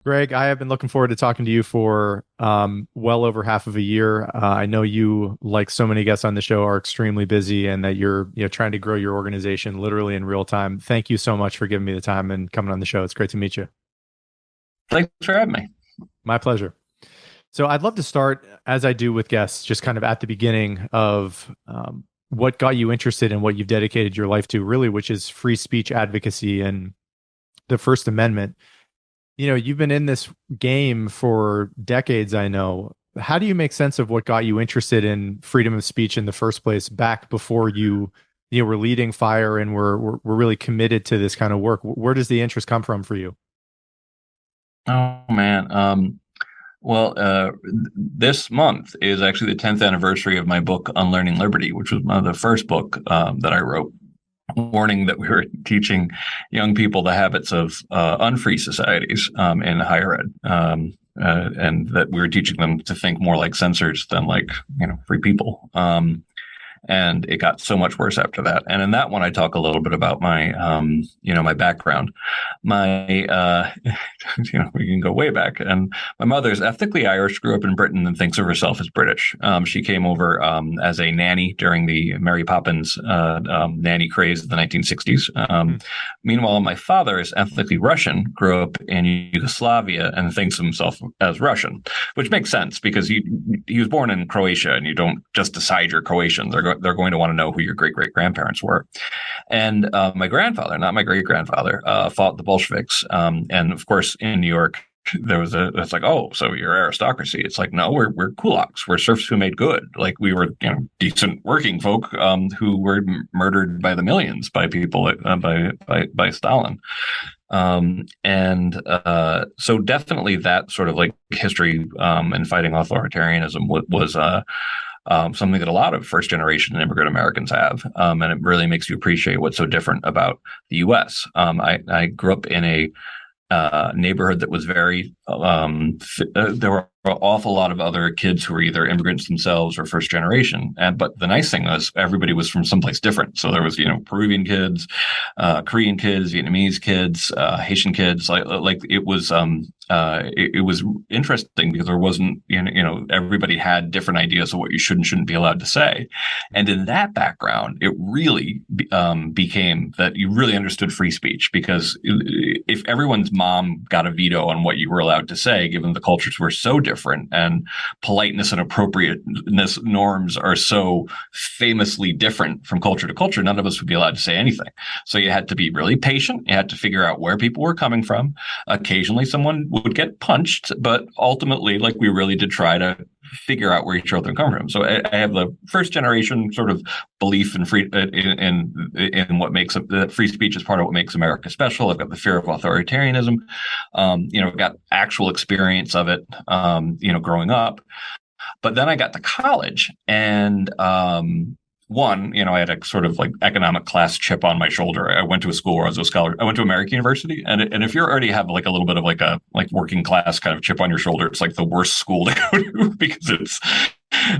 Greg, I have been looking forward to talking to you for well over half of a year. I know you, like so many guests on the show, are extremely busy and that you're trying to grow your organization literally in real time. Thank you so much for giving me the time and coming on the show. It's great to meet you. Thanks for having me. My pleasure. So I'd love to start, as I do with guests, just kind of at the beginning of what got you interested in what you've dedicated your life to, really, which is free speech advocacy and the First Amendment. You've been in this game for decades, I know. How do you make sense of what got you interested in freedom of speech in the first place back before you were leading fire and were really committed to this kind of work? Where does the interest come from for you? Oh man. This month is actually the 10th anniversary of my book Unlearning Liberty, which was the first book that I wrote, warning that we were teaching young people the habits of unfree societies in higher ed, and that we were teaching them to think more like censors than like free people. And it got so much worse after that. And in that one, I talk a little bit about my, my background. My, we can go way back. And my mother's ethnically Irish, grew up in Britain, and thinks of herself as British. She came over as a nanny during the Mary Poppins nanny craze of the 1960s. Meanwhile, my father is ethnically Russian, grew up in Yugoslavia, and thinks of himself as Russian, which makes sense because he was born in Croatia, and you don't just decide you're Croatian. They're going to want to know who your great great grandparents were. And my grandfather, not my great grandfather, fought the Bolsheviks. And of course, in New York, it's like, oh, so you're aristocracy. It's like, no, we're kulaks. We're serfs who made good. Like we were, decent working folk who were murdered by the millions by people by Stalin. So definitely that sort of like history and fighting authoritarianism was something that a lot of first generation immigrant Americans have. And it really makes you appreciate what's so different about the U.S. I grew up in a neighborhood that was very, there were an awful lot of other kids who were either immigrants themselves or first generation. But the nice thing was everybody was from someplace different. So there was, Peruvian kids, Korean kids, Vietnamese kids, Haitian kids. Like it was, it was interesting because there wasn't, everybody had different ideas of what you should and shouldn't be allowed to say. And in that background, it really became that you really understood free speech, because if everyone's mom got a veto on what you were allowed to say, given the cultures were so different and politeness and appropriateness norms are so famously different from culture to culture, none of us would be allowed to say anything. So you had to be really patient. You had to figure out where people were coming from. Occasionally someone would get punched, but ultimately, like, we really did try to figure out where each other come from. So I have the first generation sort of belief in free in what makes free speech is part of what makes America special. I've got the fear of authoritarianism. Got actual experience of it, growing up. But then I got to college, and I had a sort of like economic class chip on my shoulder. I went to a school where I was a scholar. I went to American University, and if you already have like a little bit of like a working class kind of chip on your shoulder, it's like the worst school to go to because it's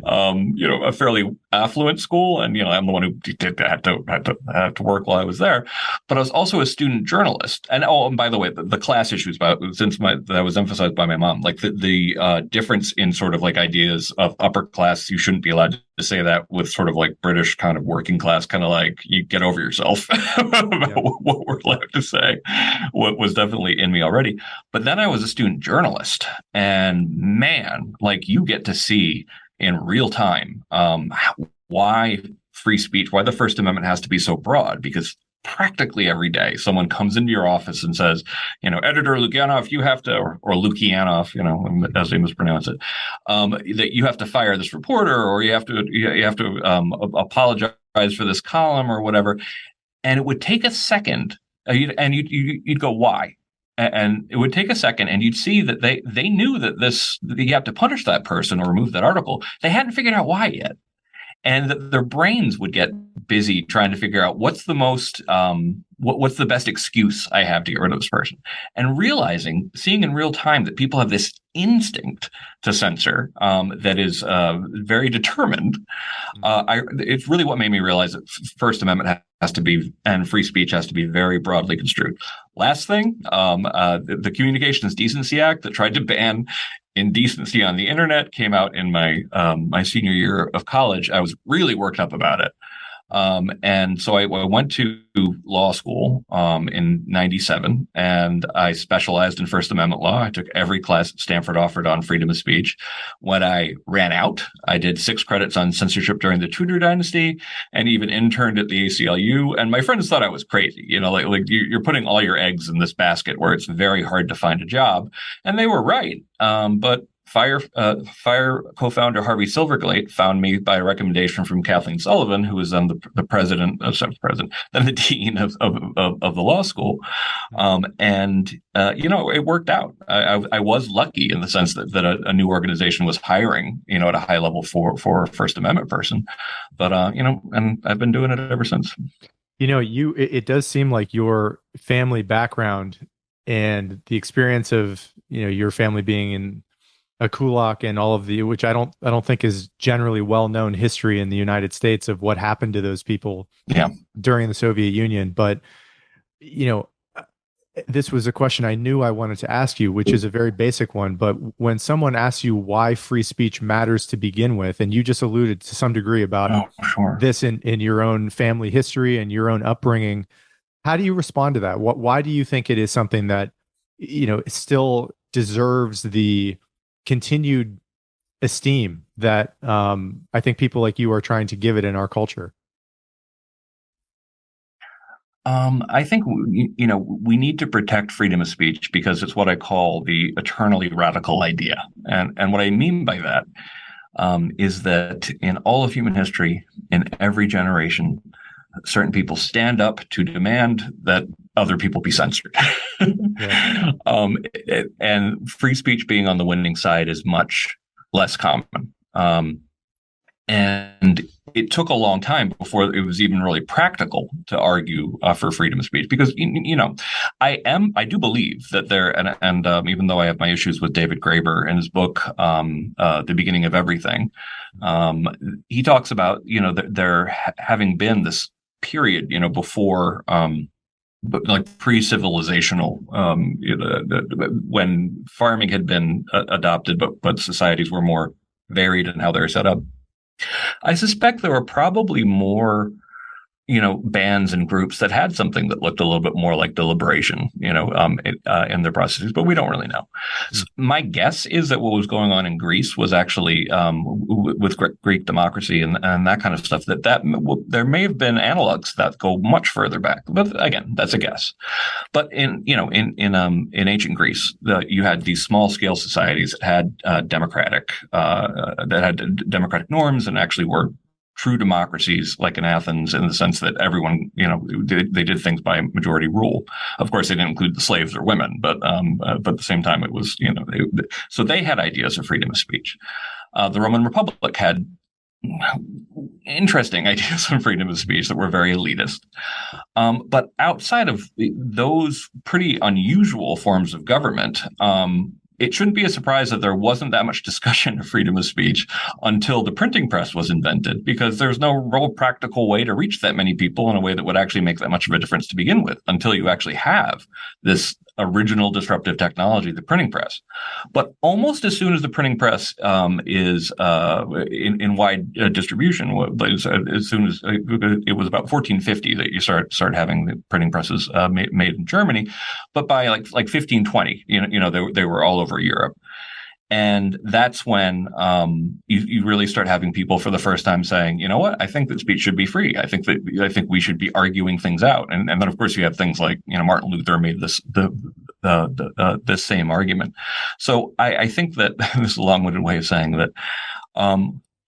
a fairly affluent school, and I'm the one who had to work while I was there. But I was also a student journalist, and by the way, the class issues that was emphasized by my mom, like the difference in sort of like ideas of upper class. You shouldn't be allowed to say that with sort of like British kind of working class, kind of like, you get over yourself about what we're allowed to say. What was definitely in me already. But then I was a student journalist, and man, like, you get to see in real time why free speech, why the First Amendment has to be so broad, because practically every day someone comes into your office and says, Editor Lukianoff, you have to, or Lukianoff, as they mispronounce it, that you have to fire this reporter, or you have to apologize for this column or whatever. And it would take a second, and you'd go, why? And it would take a second, and you'd see that they knew that you have to punish that person or remove that article. They hadn't figured out why yet. And their brains would get busy trying to figure out what's the most, what's the best excuse I have to get rid of this person, and seeing in real time that people have this instinct to censor that is very determined. It's really what made me realize that First Amendment has to be, and free speech has to be, very broadly construed. last thing, the Communications Decency Act that tried to ban indecency on the internet came out in my senior year of college. I was really worked up about it. And so I went to law school in 97, and I specialized in First Amendment law. I took every class Stanford offered on freedom of speech. When I ran out, I did 6 credits on censorship during the Tudor dynasty, and even interned at the ACLU. And my friends thought I was crazy. Like you're putting all your eggs in this basket where it's very hard to find a job. And they were right. But Fire co-founder Harvey Silverglate found me by a recommendation from Kathleen Sullivan, who was then the president, then the dean of the law school, and it worked out. I was lucky in the sense that a new organization was hiring, at a high level for a First Amendment person, but and I've been doing it ever since. It does seem like your family background and the experience of your family being in a kulak and all of which I don't think is generally well known history in the United States of what happened to those people during the Soviet Union. But this was a question I knew I wanted to ask you, which is a very basic one. But when someone asks you why free speech matters to begin with, and you just alluded to some degree about this in your own family history and your own upbringing, how do you respond to that? Why do you think it is something that still deserves the continued esteem that I think people like you are trying to give it in our culture? I think we need to protect freedom of speech because it's what I call the eternally radical idea, and what I mean by that is that in all of human history, in every generation, certain people stand up to demand that other people be censored. Yeah. And free speech being on the winning side is much less common. And it took a long time before it was even really practical to argue for freedom of speech, because I do believe that there, and even though I have my issues with David Graeber in his book The Beginning of Everything, he talks about there having been this period before like pre-civilizational when farming had been adopted, but societies were more varied in how they were set up. I suspect there were probably more, bands and groups that had something that looked a little bit more like deliberation, in their processes, but we don't really know. So my guess is that what was going on in Greece was actually with Greek democracy and that kind of stuff, that there may have been analogs that go much further back, but again, that's a guess. But in ancient Greece, you had these small scale societies that had democratic norms and actually were true democracies, like in Athens, in the sense that everyone, they did things by majority rule. Of course, they didn't include the slaves or women, but at the same time, it was, so they had ideas of freedom of speech. The Roman Republic had interesting ideas of freedom of speech that were very elitist. But outside of those pretty unusual forms of government, it shouldn't be a surprise that there wasn't that much discussion of freedom of speech until the printing press was invented, because there's no real practical way to reach that many people in a way that would actually make that much of a difference to begin with, until you actually have this original disruptive technology, the printing press. But almost as soon as the printing press is in wide distribution, as soon as it was about 1450 that you start having the printing presses made in Germany, but by like 1520, they were all over Europe. And that's when you really start having people for the first time saying, you know what, I think that speech should be free. I think we should be arguing things out. And then of course you have things like, Martin Luther made this same argument. So I think that this is a long-winded way of saying that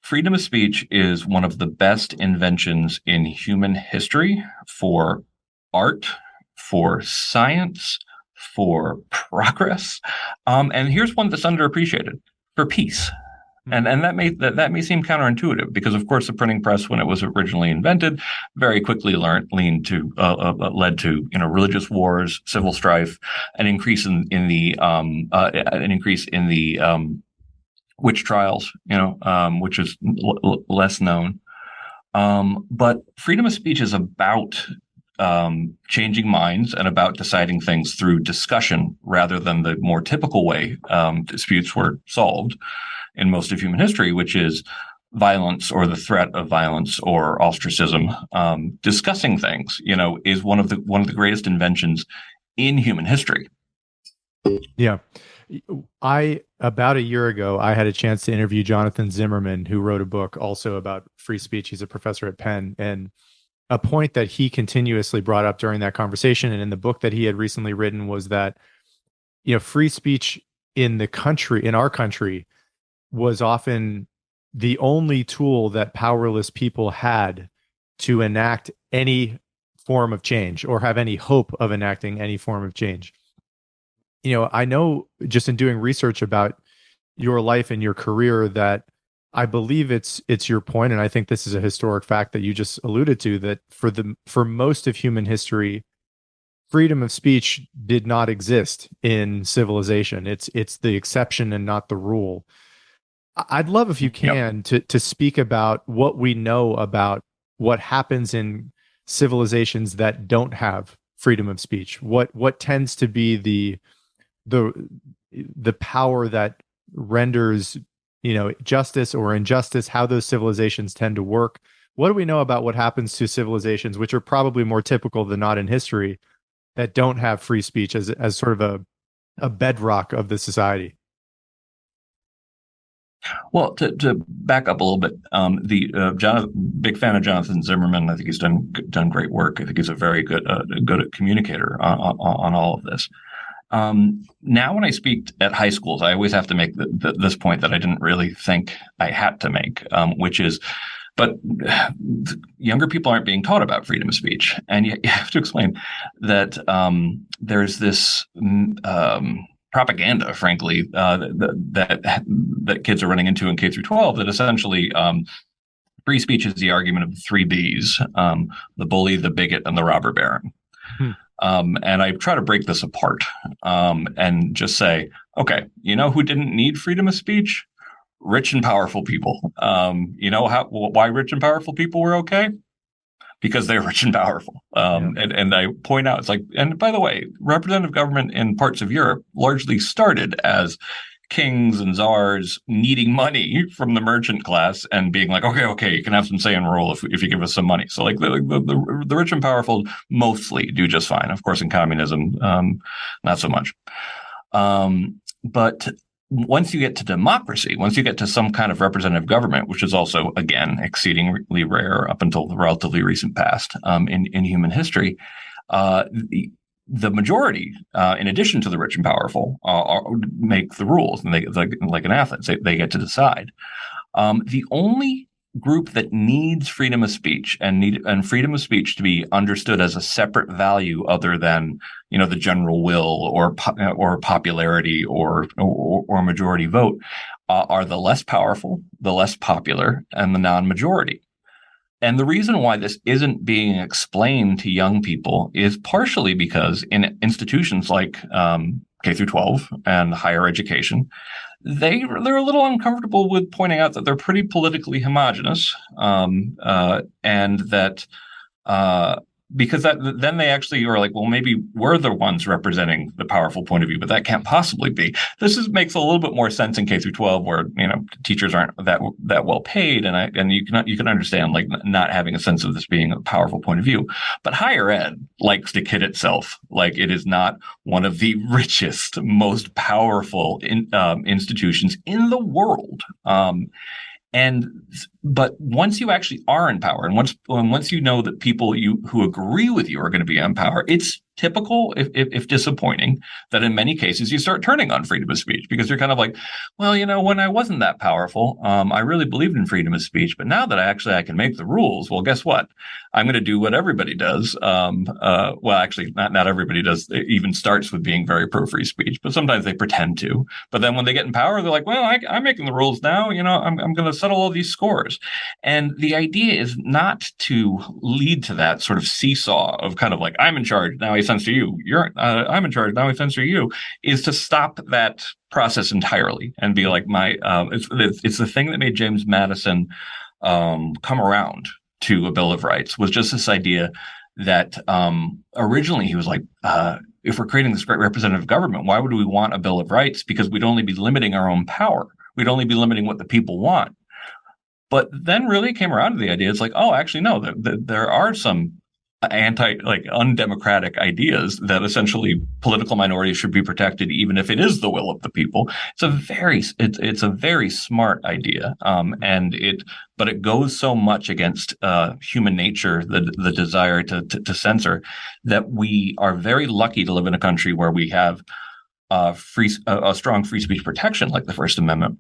freedom of speech is one of the best inventions in human history for art, for science, for progress, and here's one that's underappreciated: for peace. And that may seem counterintuitive, because of course the printing press, when it was originally invented, very quickly led to religious wars, civil strife, an increase in the witch trials, which is less known. But freedom of speech is about changing minds and about deciding things through discussion rather than the more typical way disputes were solved in most of human history, which is violence or the threat of violence or ostracism. Discussing things, is one of the greatest inventions in human history. Yeah. About a year ago, I had a chance to interview Jonathan Zimmerman, who wrote a book also about free speech. He's a professor at Penn. And a point that he continuously brought up during that conversation and in the book that he had recently written was that, free speech in our country was often the only tool that powerless people had to enact any form of change or have any hope of enacting any form of change. I know just in doing research about your life and your career that I believe it's your point, and I think this is a historic fact that you just alluded to, that for most of human history, freedom of speech did not exist in civilization. It's the exception and not the rule. I'd love if you can to speak about what we know about what happens in civilizations that don't have freedom of speech. What tends to be the power that renders justice or injustice, how those civilizations tend to work. What do we know about what happens to civilizations, which are probably more typical than not in history, that don't have free speech as sort of a bedrock of the society? Well, to back up a little bit, big fan of Jonathan Zimmerman. I think he's done great work. I think he's a very good communicator on all of this. Now, when I speak at high schools, I always have to make this point that I didn't really think I had to make, which is, but younger people aren't being taught about freedom of speech, and you have to explain that there's this propaganda, frankly, that kids are running into in K through 12. That essentially free speech is the argument of the three Bs: the bully, the bigot, and the robber baron. And I try to break this apart and just say, okay, who didn't need freedom of speech? Rich and powerful people. Why rich and powerful people were okay? Because they're rich and powerful. And I point out, it's like, and by the way, representative government in parts of Europe largely started as kings and czars needing money from the merchant class and being like, okay, you can have some say and rule if you give us some money. So like the rich and powerful mostly do just fine. Of course, in communism, not so much. But once you get to democracy, once you get to some kind of representative government, which is also, again, exceedingly rare up until the relatively recent past in human history, the majority, in addition to the rich and powerful, make the rules, and they, like in Athens, they get to decide. The only group that needs freedom of speech and freedom of speech to be understood as a separate value other than the general will or popularity or majority vote are the less powerful, the less popular, and the non-majority. And the reason why this isn't being explained to young people is partially because in institutions like K through 12 and higher education, they're a little uncomfortable with pointing out that they're pretty politically homogenous, and that because then they actually are like, well, maybe we're the ones representing the powerful point of view, but that can't possibly be. Makes a little bit more sense in K through 12, where teachers aren't that well paid, and you can understand like not having a sense of this being a powerful point of view. But higher ed likes to kid itself like it is not one of the richest, most powerful institutions in the world. But once you actually are in power, and once you know that people who agree with you are going to be in power, it's typical, if disappointing, that in many cases you start turning on freedom of speech, because you're kind of like, well, when I wasn't that powerful, I really believed in freedom of speech, but now that I can make the rules, well, guess what? I'm going to do what everybody does. Well, actually, not everybody does. It even starts with being very pro free speech, but sometimes they pretend to. But then when they get in power, they're like, well, I'm making the rules now. I'm going to settle all these scores. And the idea is not to lead to that sort of seesaw of kind of like, I'm in charge, now I censor you. I'm in charge, now I censor you. Is to stop that process entirely and be like, it's the thing that made James Madison come around to a Bill of Rights, was just this idea that originally he was like, if we're creating this great representative government, why would we want a Bill of Rights? Because we'd only be limiting our own power. We'd only be limiting what the people want. But then really came around to the idea. It's like, oh, actually, no, there are some undemocratic ideas that essentially political minorities should be protected, even if it is the will of the people. It's a very smart idea, but it goes so much against human nature, the desire to censor, that we are very lucky to live in a country where we have a strong free speech protection like the First Amendment,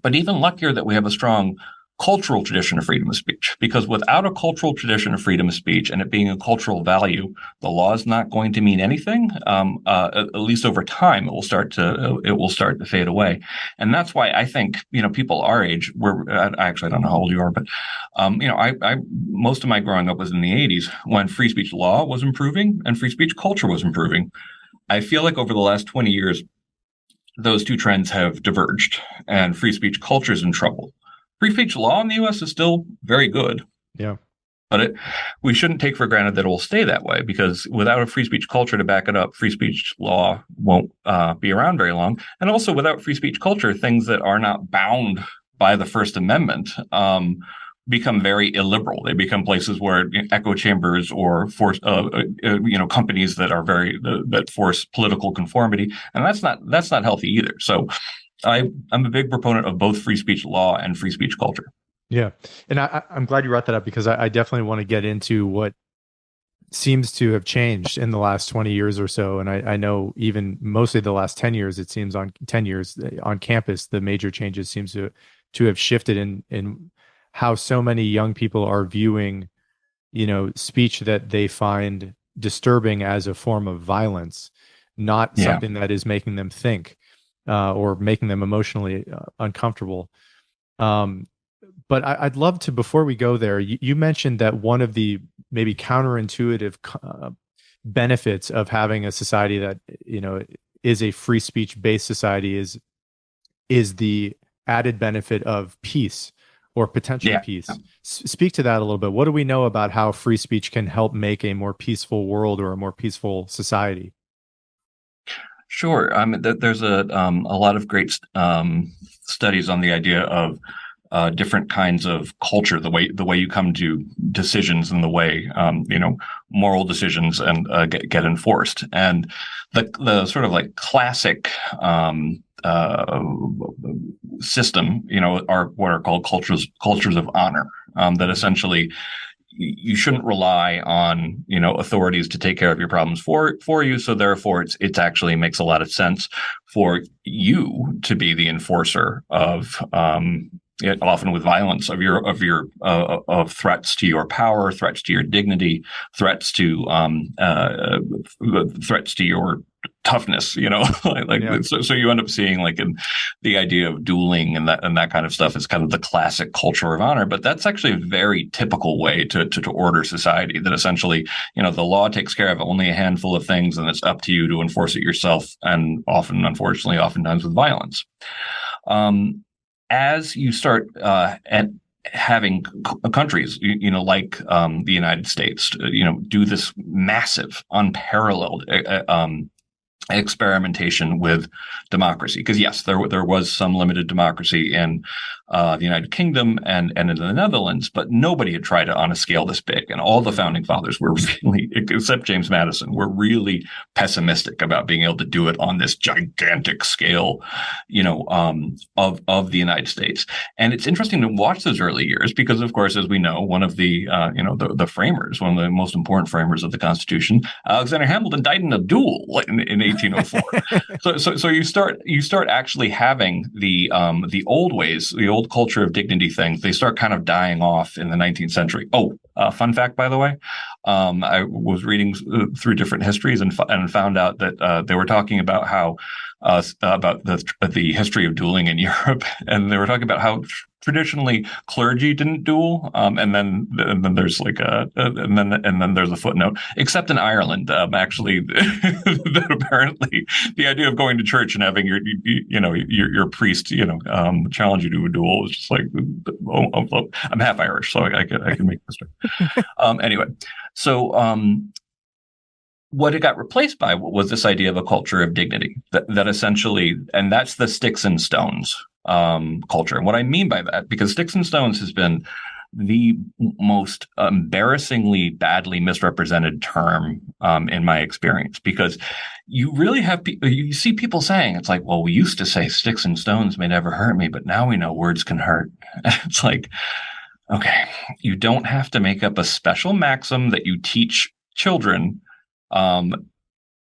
but even luckier that we have a strong cultural tradition of freedom of speech, because without a cultural tradition of freedom of speech and it being a cultural value, the law is not going to mean anything. At least over time, it will start to fade away, and that's why I think people our age. I don't know how old you are, but I most of my growing up was in the '80s when free speech law was improving and free speech culture was improving. I feel like over the last 20 years, those two trends have diverged, and free speech culture is in trouble. Free speech law in the U.S. is still very good. Yeah. But we shouldn't take for granted that it will stay that way, because without a free speech culture to back it up, free speech law won't be around very long. And also without free speech culture, things that are not bound by the First Amendment become very illiberal. They become places where echo chambers or force, companies that force political conformity, and that's not healthy either. So I'm a big proponent of both free speech law and free speech culture. Yeah. And I'm glad you brought that up, because I definitely want to get into what seems to have changed in the last 20 years or so. And I know even mostly the last 10 years, it seems on 10 years on campus, the major changes seems to have shifted in how so many young people are viewing, speech that they find disturbing as a form of violence, not something that is making them think. Or making them emotionally uncomfortable. But I'd love to, before we go there, you mentioned that one of the maybe counterintuitive benefits of having a society that is a free speech based society is the added benefit of peace or potential peace. Speak to that a little bit. What do we know about how free speech can help make a more peaceful world or a more peaceful society? Sure. There's a lot of great studies on the idea of different kinds of culture, the way you come to decisions and the way moral decisions and get enforced. And the sort of like classic system, are what are called cultures of honor, that essentially you shouldn't rely on authorities to take care of your problems for you. So therefore, it actually makes a lot of sense for you to be the enforcer of often with violence of threats to your power, threats to your dignity, threats to your toughness, so you end up seeing in the idea of dueling and that kind of stuff is kind of the classic culture of honor. But that's actually a very typical way to order society, that essentially, the law takes care of only a handful of things and it's up to you to enforce it yourself. And oftentimes with violence. As you start having countries, like the United States, do this massive, unparalleled experimentation with democracy. Because yes, there was some limited democracy in the United Kingdom and in the Netherlands, but nobody had tried it on a scale this big. And all the founding fathers were really, except James Madison, were really pessimistic about being able to do it on this gigantic scale, of the United States. And it's interesting to watch those early years because, of course, as we know, one of the the framers, one of the most important framers of the Constitution, Alexander Hamilton, died in a duel in 1804. So you start actually having the old ways, the old culture of dignity things. They start kind of dying off in the 19th century. Oh, fun fact, by the way, I was reading through different histories and found out that they were talking about how about the history of dueling in Europe, and they were talking about how traditionally clergy didn't duel, and then there's like and then there's a footnote. Except in Ireland, actually, that apparently the idea of going to church and having your priest challenge you to a duel is just like, I'm half Irish, so I can make this joke. Anyway, so what it got replaced by was this idea of a culture of dignity that essentially, and that's the sticks and stones culture. And what I mean by that, because sticks and stones has been the most embarrassingly badly misrepresented term in my experience, because you really have you see people saying, it's like, well, we used to say sticks and stones may never hurt me, but now we know words can hurt. It's like, okay, you don't have to make up a special maxim that you teach children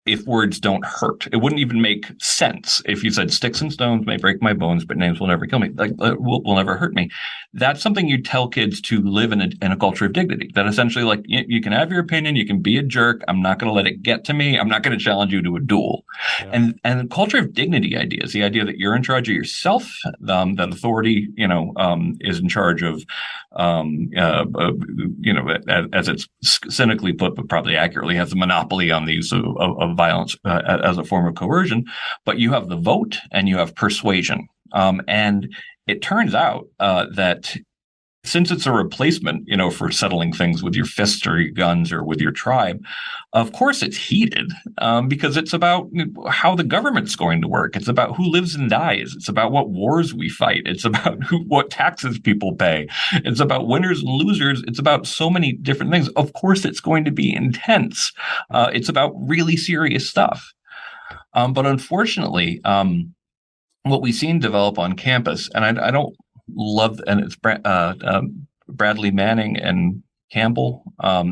if words don't hurt. It wouldn't even make sense if you said sticks and stones may break my bones, but names will never kill me, like will never hurt me. That's something you tell kids to live in a culture of dignity. That essentially, like, you can have your opinion, you can be a jerk. I'm not going to let it get to me. I'm not going to challenge you to a duel. Yeah. And the culture of dignity ideas, the idea that you're in charge of yourself, that authority, is in charge of, as it's cynically put, but probably accurately, has a monopoly on the use of violence as a form of coercion. But you have the vote and you have persuasion. And it turns out that since it's a replacement, for settling things with your fists or your guns or with your tribe, of course it's heated, because it's about how the government's going to work. It's about who lives and dies. It's about what wars we fight. It's about what taxes people pay. It's about winners and losers. It's about so many different things. Of course it's going to be intense. It's about really serious stuff. But unfortunately, what we've seen develop on campus, and I don't love, and it's Bradley Manning and Campbell.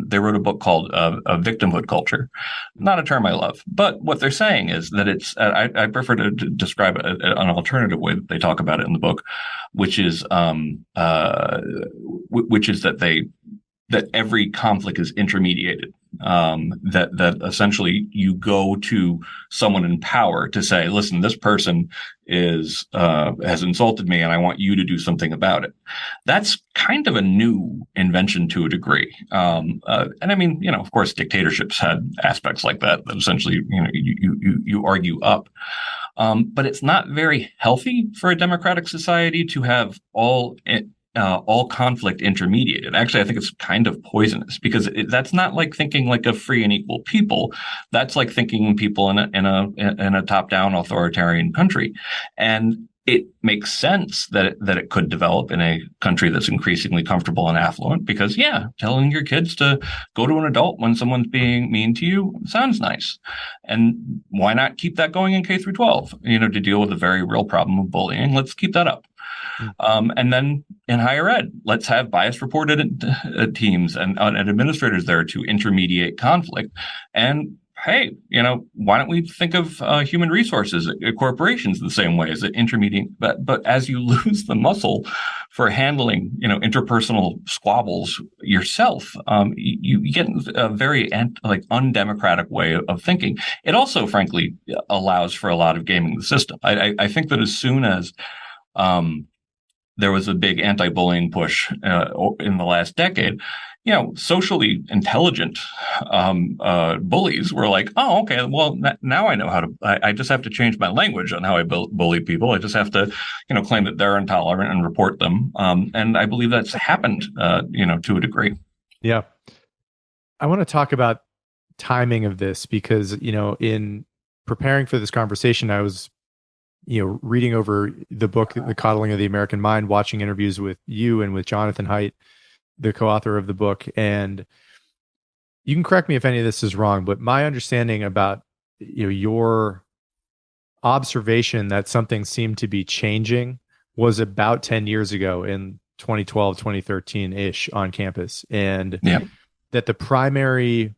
They wrote a book called A Victimhood Culture. Not a term I love, but what they're saying is that it's, I prefer to describe it an alternative way that they talk about it in the book, which is that every conflict is intermediated. That essentially you go to someone in power to say, listen, this person has insulted me and I want you to do something about it. That's kind of a new invention to a degree. And I mean, of course, dictatorships had aspects like that essentially, you argue up. But it's not very healthy for a democratic society to have all conflict intermediated. Actually, I think it's kind of poisonous, because that's not like thinking like a free and equal people. That's like thinking people in a top-down authoritarian country. And it makes sense that it could develop in a country that's increasingly comfortable and affluent, because telling your kids to go to an adult when someone's being mean to you sounds nice. And why not keep that going in K through 12? To deal with a very real problem of bullying. Let's keep that up. And then in higher ed, let's have bias reported teams and administrators there to intermediate conflict. And hey, why don't we think of human resources corporations the same way as an intermediate? But as you lose the muscle for handling, interpersonal squabbles yourself, you get a very undemocratic way of thinking. It also, frankly, allows for a lot of gaming the system. I think that as soon as there was a big anti-bullying push in the last decade, socially intelligent bullies were like, oh, okay, well, now I know how to, I just have to change my language on how I bully people. I just have to, claim that they're intolerant and report them. And I believe that's happened, to a degree. Yeah. I want to talk about timing of this because, in preparing for this conversation, I was reading over the book, The Coddling of the American Mind, watching interviews with you and with Jonathan Haidt, the co-author of the book. And you can correct me if any of this is wrong, but my understanding about your observation that something seemed to be changing was about 10 years ago in 2012, 2013-ish on campus. And that the primary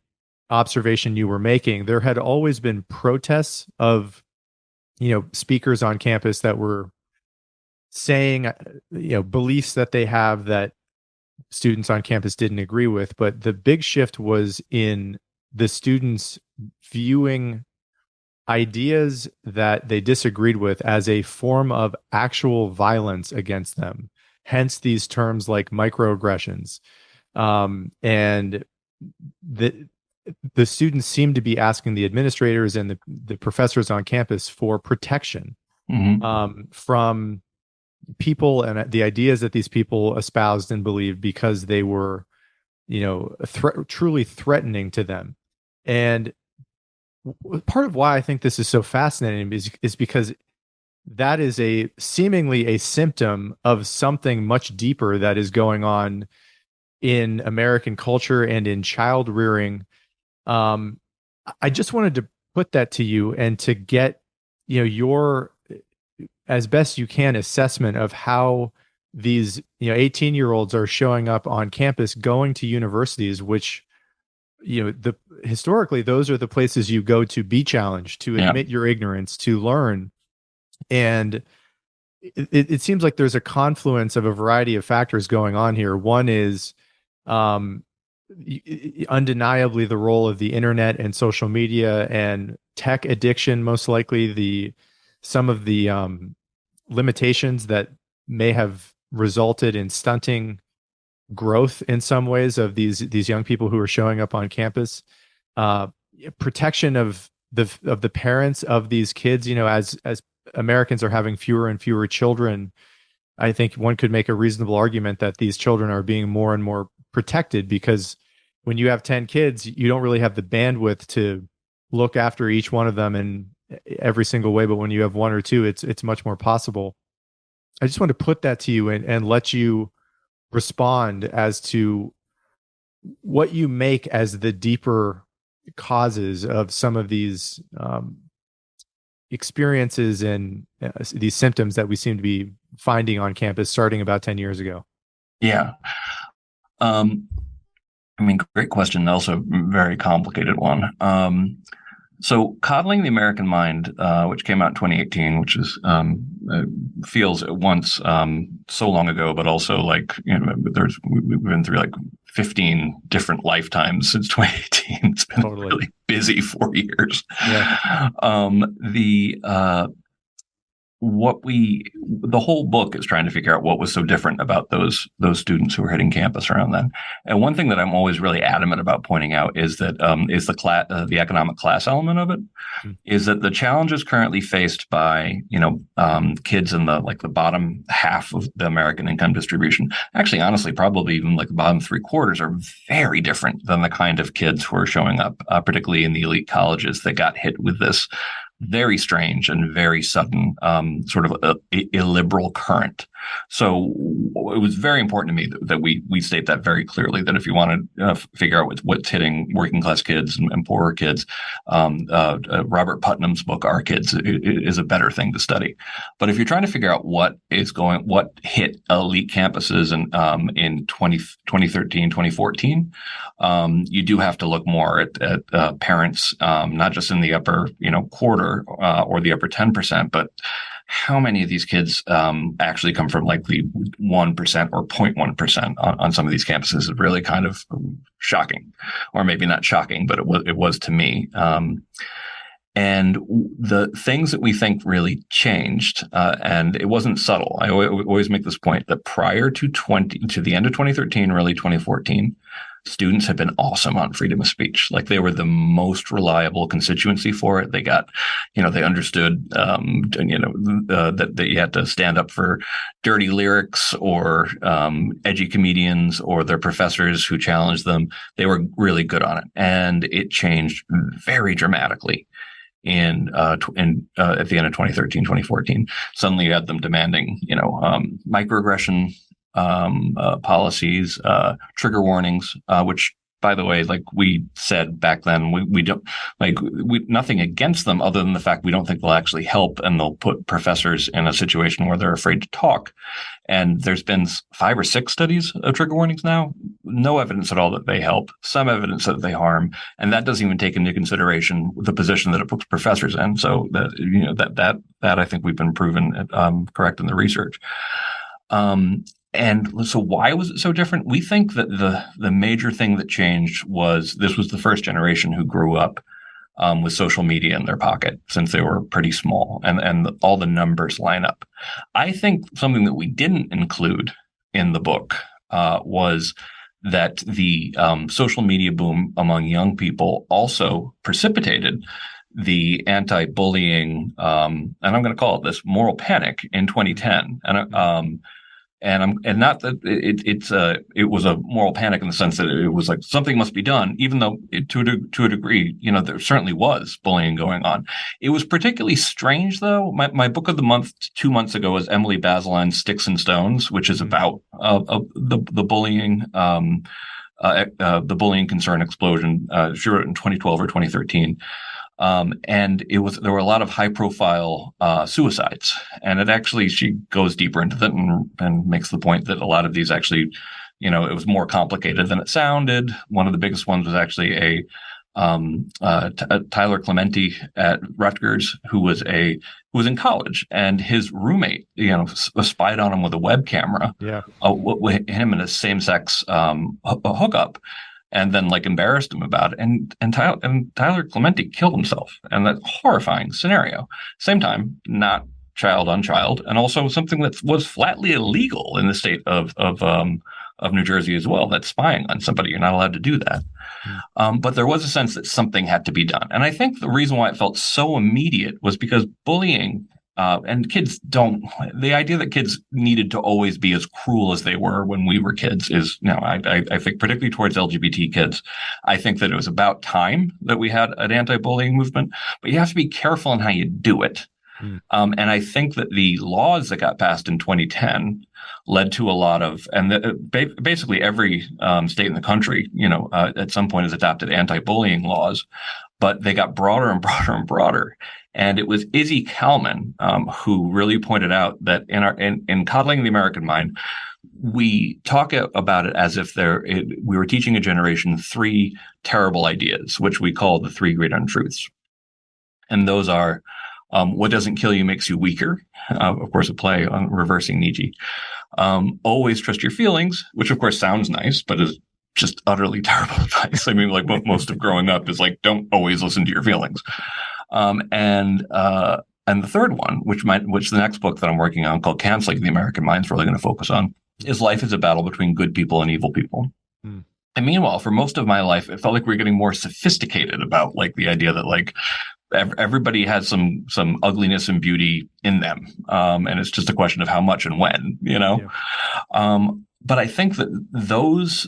observation you were making, there had always been protests of speakers on campus that were saying, beliefs that they have that students on campus didn't agree with. But the big shift was in the students viewing ideas that they disagreed with as a form of actual violence against them. hence these terms like microaggressions. And the the students seem to be asking the administrators and the professors on campus for protection Mm-hmm. from people and the ideas that these people espoused and believed because they were, truly threatening to them. And part of why I think this is so fascinating is because that is a seemingly a symptom of something much deeper that is going on in American culture and in child rearing. um, I just wanted to put that to you and to get, your as best you can assessment of how these, 18-year-olds are showing up on campus, going to universities, which, the historically those are the places you go to be challenged, to Yeah. admit your ignorance, to learn. And it seems like there's a confluence of a variety of factors going on here. One is um, undeniably the role of the internet and social media and tech addiction, most likely the some of the limitations that may have resulted in stunting growth in some ways of these young people who are showing up on campus. uh, Protection of the parents of these kids, as Americans are having fewer and fewer children. I think one could make a reasonable argument that these children are being more and more protected, because when you have 10 kids, you don't really have the bandwidth to look after each one of them in every single way. But when you have one or two, it's much more possible. I just want to put that to you and let you respond as to what you make as the deeper causes of some of these experiences and these symptoms that we seem to be finding on campus starting about 10 years ago. Yeah. Um, I mean, great question. Also, very complicated one. So, Coddling the American Mind, which came out in 2018, which is feels at once so long ago, but also like we've been through like 15 different lifetimes since 2018. It's been Totally. really busy 4 years. Yeah. The the whole book is trying to figure out what was so different about those students who were hitting campus around then. And one thing that I'm always really adamant about pointing out is that is the economic class element of it. Mm. Is that the challenges currently faced by kids in the bottom half of the American income distribution, actually honestly probably even like the bottom 3/4, are very different than the kind of kids who are showing up, particularly in the elite colleges that got hit with this very strange and very sudden sort of illiberal current. So it was very important to me that we state that very clearly, that if you want to figure out what's hitting working class kids and poorer kids, Robert Putnam's book, Our Kids, is a better thing to study. But if you're trying to figure out what hit elite campuses in 2013, 2014, you do have to look more at parents, not just in the upper quarter or the upper 10%, but how many of these kids actually come from like the 1% or 0.1% on some of these campuses is really kind of shocking, or maybe not shocking, but it was to me. And the things that we think really changed, and it wasn't subtle. I always make this point that prior to the end of 2013, early 2014, students had been awesome on freedom of speech. Like they were the most reliable constituency for it. They got, they understood, that you had to stand up for dirty lyrics or edgy comedians or their professors who challenged them. They were really good on it, and it changed very dramatically at the end of 2013, 2014. Suddenly you had them demanding, microaggression policies, trigger warnings, which, by the way, like we said back then, we don't nothing against them other than the fact we don't think they'll actually help, and they'll put professors in a situation where they're afraid to talk. And there's been 5 or 6 studies of trigger warnings now. No evidence at all that they help. Some evidence that they harm, and that doesn't even take into consideration the position that it puts professors in. So that I think we've been proven correct in the research. And so why was it so different? We think that the major thing that changed was this was the first generation who grew up with social media in their pocket since they were pretty small, and all the numbers line up. I think something that we didn't include in the book was that the social media boom among young people also precipitated the anti-bullying, and I'm going to call it this, moral panic in 2010. And not that it was a moral panic in the sense that it was like something must be done, even though to a degree, there certainly was bullying going on. It was particularly strange, though. My book of the month 2 months ago was Emily Baseline's Sticks and Stones, which is about the bullying. The bullying concern explosion. She wrote it in 2012 or 2013. And there were a lot of high profile suicides. And she goes deeper into that and makes the point that a lot of these actually, it was more complicated than it sounded. One of the biggest ones was actually Tyler Clementi at Rutgers, who was in college, and his roommate, spied on him with a web camera. Yeah. Him in a same-sex hookup. And then embarrassed him about it. And Tyler Clementi killed himself. And that's a horrifying scenario. Same time, not child on child, and also something that was flatly illegal in the state of New Jersey as well. That's spying on somebody. You're not allowed to do that. But there was a sense that something had to be done. And I think the reason why it felt so immediate was because bullying and the idea that kids needed to always be as cruel as they were when we were kids is, I think particularly towards LGBT kids, I think that it was about time that we had an anti-bullying movement, but you have to be careful in how you do it. And I think that the laws that got passed in 2010 led to a lot of, basically every state in the country, at some point has adopted anti-bullying laws, but they got broader and broader and broader. And it was Izzy Kalman who really pointed out that in Coddling the American Mind, we talk about it as if we were teaching a generation 3 terrible ideas, which we call the 3 great untruths. And those are, what doesn't kill you makes you weaker. Of course, a play on reversing Nietzsche. Always trust your feelings, which of course sounds nice, but is just utterly terrible advice. I mean, most of growing up is don't always listen to your feelings. And the third one, which the next book that I'm working on called Canceling the American Mind is really going to focus on, is life is a battle between good people and evil people. And meanwhile, for most of my life, it felt like we were getting more sophisticated about the idea that everybody has some ugliness and beauty in them. And it's just a question of how much and when, Yeah. But I think that those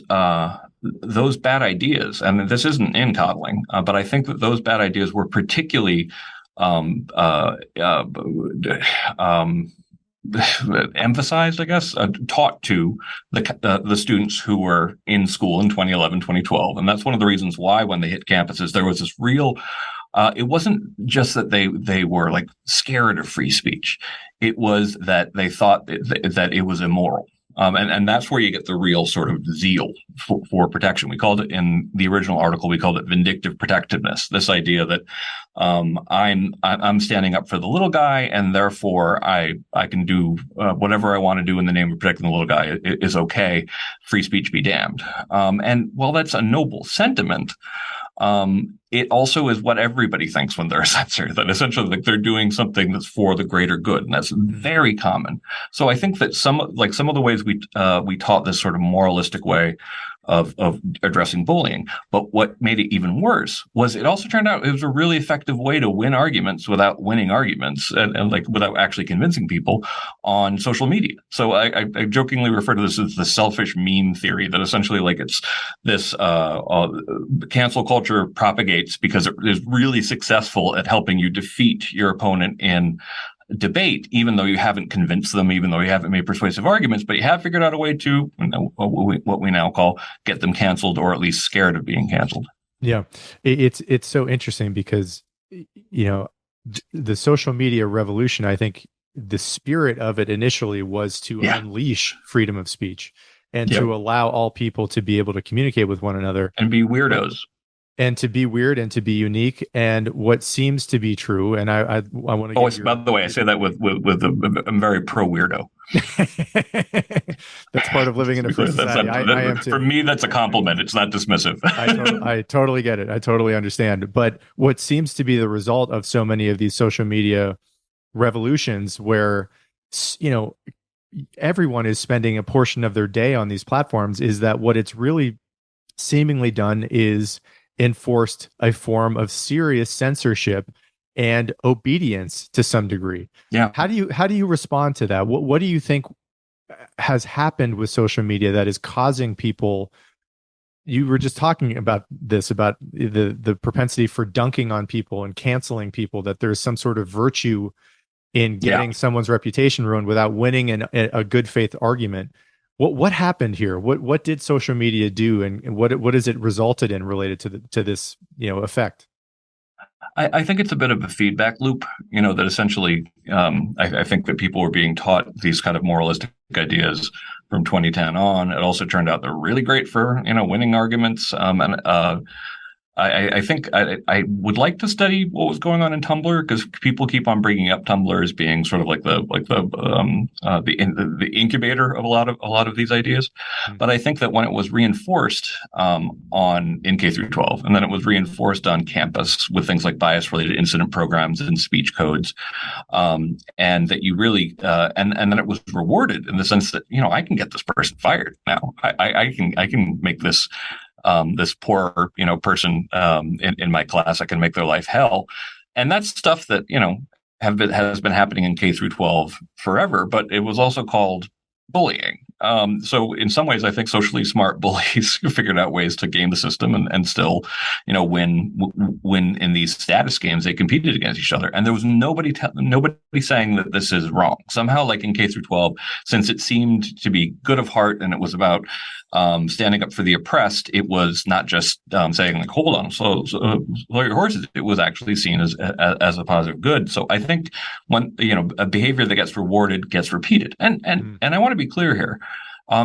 bad ideas, and this isn't in Coddling, but I think that those bad ideas were particularly emphasized, I guess, taught to the students who were in school in 2011, 2012. And that's one of the reasons why when they hit campuses, there was this real it wasn't just that they were scared of free speech. It was that they thought that it was immoral. And that's where you get the real sort of zeal for protection. We called it in the original article, we called it vindictive protectiveness. This idea that I'm standing up for the little guy, and therefore I can do whatever I want to do in the name of protecting the little guy is okay. Free speech be damned. And while that's a noble sentiment, it also is what everybody thinks when they're a censor, that essentially they're doing something that's for the greater good. And that's very common. So I think that some of the ways we taught this sort of moralistic way of addressing bullying. But what made it even worse was it also turned out it was a really effective way to win arguments without winning arguments and without actually convincing people on social media. So I jokingly refer to this as the selfish meme theory, that essentially it's this cancel culture propagates because it is really successful at helping you defeat your opponent in debate, even though you haven't convinced them, even though you haven't made persuasive arguments, but you have figured out a way to what we now call get them canceled, or at least scared of being canceled. Yeah, it's so interesting because the social media revolution, I think the spirit of it initially was to unleash freedom of speech and to allow all people to be able to communicate with one another and be weirdos. And to be weird and to be unique, and what seems to be true. And I want to. By the way, I say that with I'm very pro weirdo. That's part of living in a free society. I am too. For me, that's a compliment. It's not dismissive. I totally get it. I totally understand. But what seems to be the result of so many of these social media revolutions, where everyone is spending a portion of their day on these platforms, is that what it's really seemingly done is enforced a form of serious censorship and obedience to some degree. Yeah. How do you respond to that? What do you think has happened with social media that is causing people? You were just talking about this, about the propensity for dunking on people and canceling people, that there's some sort of virtue in Yeah. getting someone's reputation ruined without winning a good faith argument. What happened here? What did social media do, and what has it resulted in related to this effect? I think it's a bit of a feedback loop, that essentially, I think that people were being taught these kind of moralistic ideas from 2010 on. It also turned out they're really great for, winning arguments. I think I would like to study what was going on in Tumblr, because people keep on bringing up Tumblr as being sort of like the incubator of a lot of these ideas. Mm. But I think that when it was reinforced in K through 12, and then it was reinforced on campus with things like bias related incident programs and speech codes, and that you really and then it was rewarded in the sense that I can get this person fired now. I can make this poor, person in my class, I can make their life hell. And that's stuff that, has been happening in K through 12 forever, but it was also called bullying. So in some ways, I think socially smart bullies figured out ways to game the system and still, win in these status games. They competed against each other, and there was nobody saying that this is wrong. Somehow, like in K through 12, since it seemed to be good of heart and it was about standing up for the oppressed, it was not just saying like, "Hold on, slow your horses." It was actually seen as a positive good. So I think when a behavior that gets rewarded gets repeated, and I want to be clear here.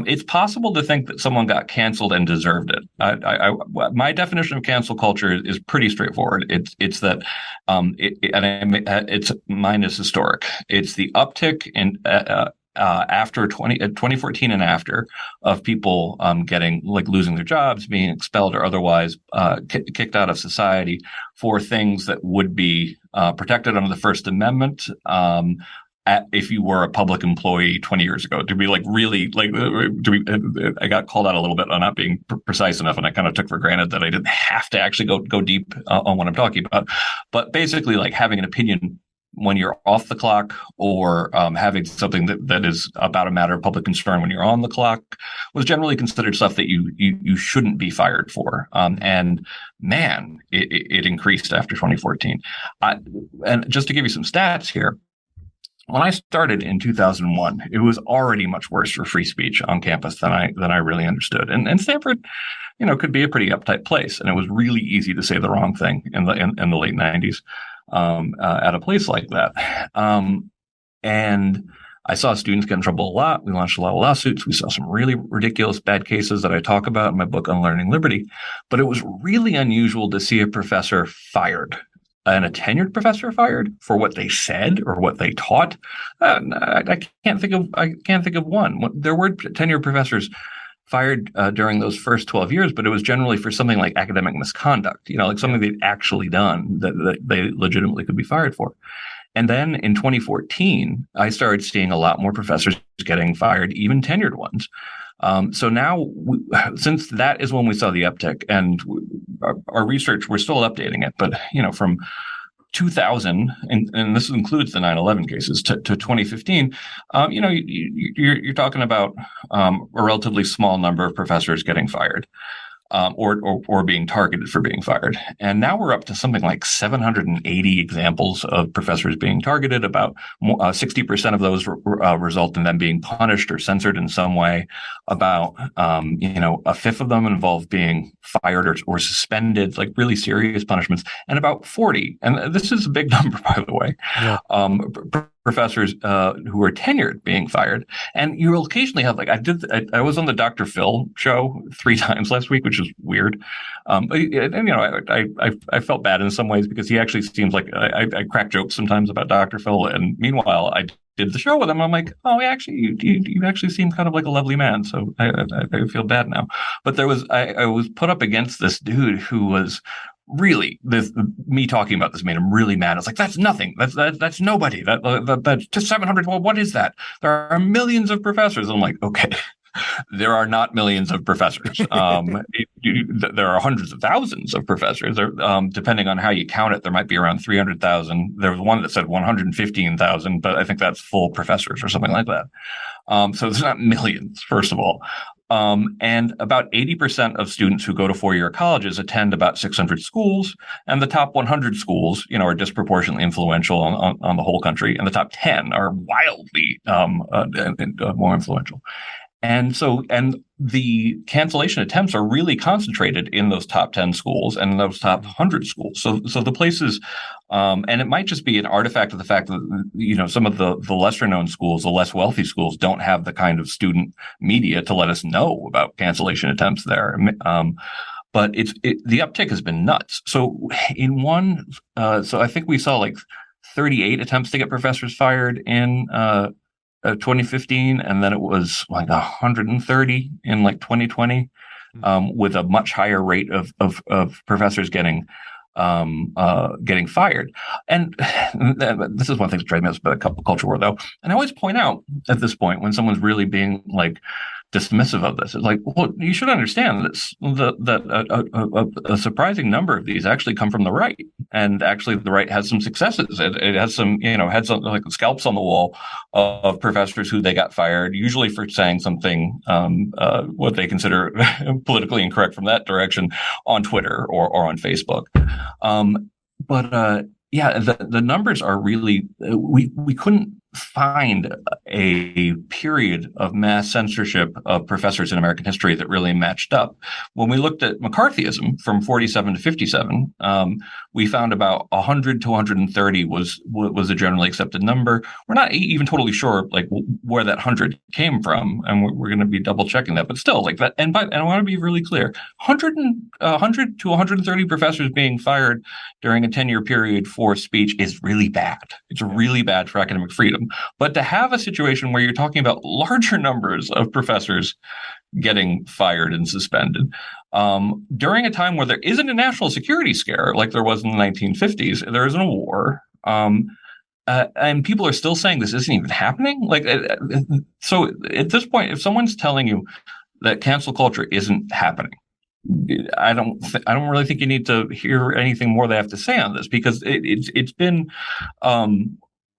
It's possible to think that someone got canceled and deserved it. My definition of cancel culture is pretty straightforward. It's that, it's mine is historic. It's the uptick in after 2014 and after, of people getting, like, losing their jobs, being expelled, or otherwise kicked out of society for things that would be protected under the First Amendment. If you were a public employee 20 years ago, to be like really like I got called out a little bit on not being precise enough, and I kind of took for granted that I didn't have to actually go deep on what I'm talking about. But basically, like, having an opinion when you're off the clock, or having something that is about a matter of public concern when you're on the clock, was generally considered stuff that you shouldn't be fired for. And man, it increased after 2014. And just to give you some stats here. When I started in 2001, it was already much worse for free speech on campus than I really understood. And Stanford, could be a pretty uptight place, and it was really easy to say the wrong thing in the late 90s at a place like that. And I saw students get in trouble a lot. We launched a lot of lawsuits. We saw some really ridiculous bad cases that I talk about in my book on Learning Liberty. But it was really unusual to see a professor fired. And a tenured professor fired for what they said or what they taught. I can't think of one. There were tenured professors fired during those first 12 years, but it was generally for something like academic misconduct. Like something they'd actually done that they legitimately could be fired for. And then in 2014, I started seeing a lot more professors getting fired, even tenured ones. So now, since that is when we saw the uptick, and our research, we're still updating it, but from 2000, and this includes the 9/11 cases, to 2015, you're talking about a relatively small number of professors getting fired. Or being targeted for being fired. And now we're up to something like 780 examples of professors being targeted. About 60% of those result in them being punished or censored in some way. About a fifth of them involve being fired or suspended, like really serious punishments. And about 40, and this is a big number, by the way, professors who are tenured being fired. And you will occasionally have, like, I was on the Dr. Phil show 3 times last week, which is weird. I felt bad in some ways, because he actually seems like I crack jokes sometimes about Dr. Phil. And meanwhile, I did the show with him. I'm like, oh, actually, you actually seem kind of like a lovely man. So I feel bad now. But I was put up against this dude who was really, this me talking about this made him really mad. It's like, that's nothing. That's nobody. That's just 700. Well, what is that? There are millions of professors. And I'm like, okay, there are not millions of professors. There are hundreds of thousands of professors. There, depending on how you count it, there might be around 300,000. There was one that said 115,000, but I think that's full professors or something like that. So it's not millions, first of all. And about 80% of students who go to four-year colleges attend about 600 schools, and the top 100 schools, are disproportionately influential on the whole country, and the top 10 are wildly more influential. And the cancellation attempts are really concentrated in those top 10 schools and those top 100 schools. So the places, and it might just be an artifact of the fact that, some of the lesser known schools, the less wealthy schools, don't have the kind of student media to let us know about cancellation attempts there. But the uptick has been nuts. So so I think we saw like 38 attempts to get professors fired in 2015, and then it was like 130 in like 2020, with a much higher rate of professors getting fired. And this is one thing that drives me nuts about the culture war, though. And I always point out at this point when someone's really being like dismissive of this, it's like, well, you should understand that a surprising number of these actually come from the right, and actually the right has some successes. It has some, had some like scalps on the wall of professors who they got fired, usually for saying something what they consider politically incorrect from that direction on Twitter or on Facebook. Yeah, the numbers are really, we couldn't find a period of mass censorship of professors in American history that really matched up. When we looked at McCarthyism from 47 to 57, we found about 100 to 130 was a generally accepted number. We're not even totally sure like where that 100 came from, and we're going to be double checking that. But still, like that, and I want to be really clear: 100 to 130 professors being fired during a 10-year period for speech is really bad. It's really bad for academic freedom. But to have a situation where you're talking about larger numbers of professors getting fired and suspended during a time where there isn't a national security scare like there was in the 1950s, there isn't a war, and people are still saying this isn't even happening. So at this point, if someone's telling you that cancel culture isn't happening, I don't really think you need to hear anything more they have to say on this, because it's been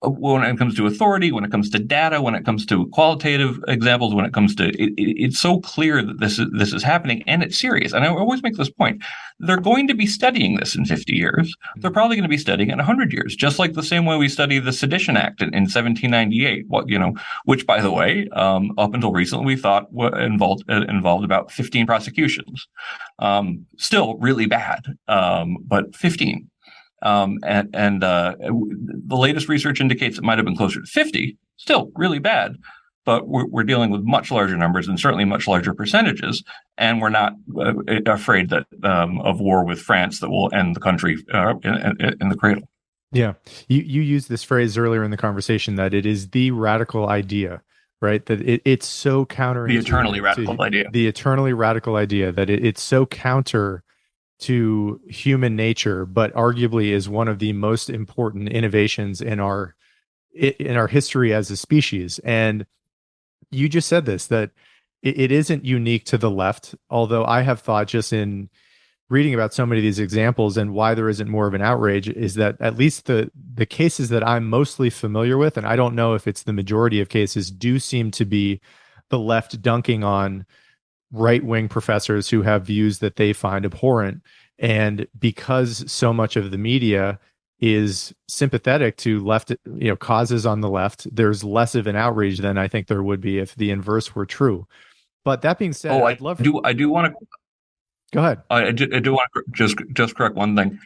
when it comes to authority, when it comes to data, when it comes to qualitative examples, when it comes to it's so clear that this is happening, and it's serious. And I always make this point: they're going to be studying this in 50 years. They're probably going to be studying it in 100 years, just like the same way we study the Sedition Act in 1798. Which, by the way, up until recently we thought involved about 15 prosecutions. Still really bad, but 15. The latest research indicates it might have been closer to 50. Still really bad, but we're dealing with much larger numbers and certainly much larger percentages. And we're not afraid that of war with France that will end the country in the cradle. Yeah, you used this phrase earlier in the conversation that it is the radical idea, right? That it's so counterintuitive. The eternally radical idea. The eternally radical idea that it's so counter to human nature, but arguably is one of the most important innovations in our history as a species. And you just said this, that it isn't unique to the left, although I have thought, just in reading about so many of these examples and why there isn't more of an outrage, is that at least the cases that I'm mostly familiar with, and I don't know if it's the majority of cases, do seem to be the left dunking on right-wing professors who have views that they find abhorrent. And because so much of the media is sympathetic to left, causes on the left, there's less of an outrage than I think there would be if the inverse were true. But that being said, I do want to go ahead. I do want to just correct one thing.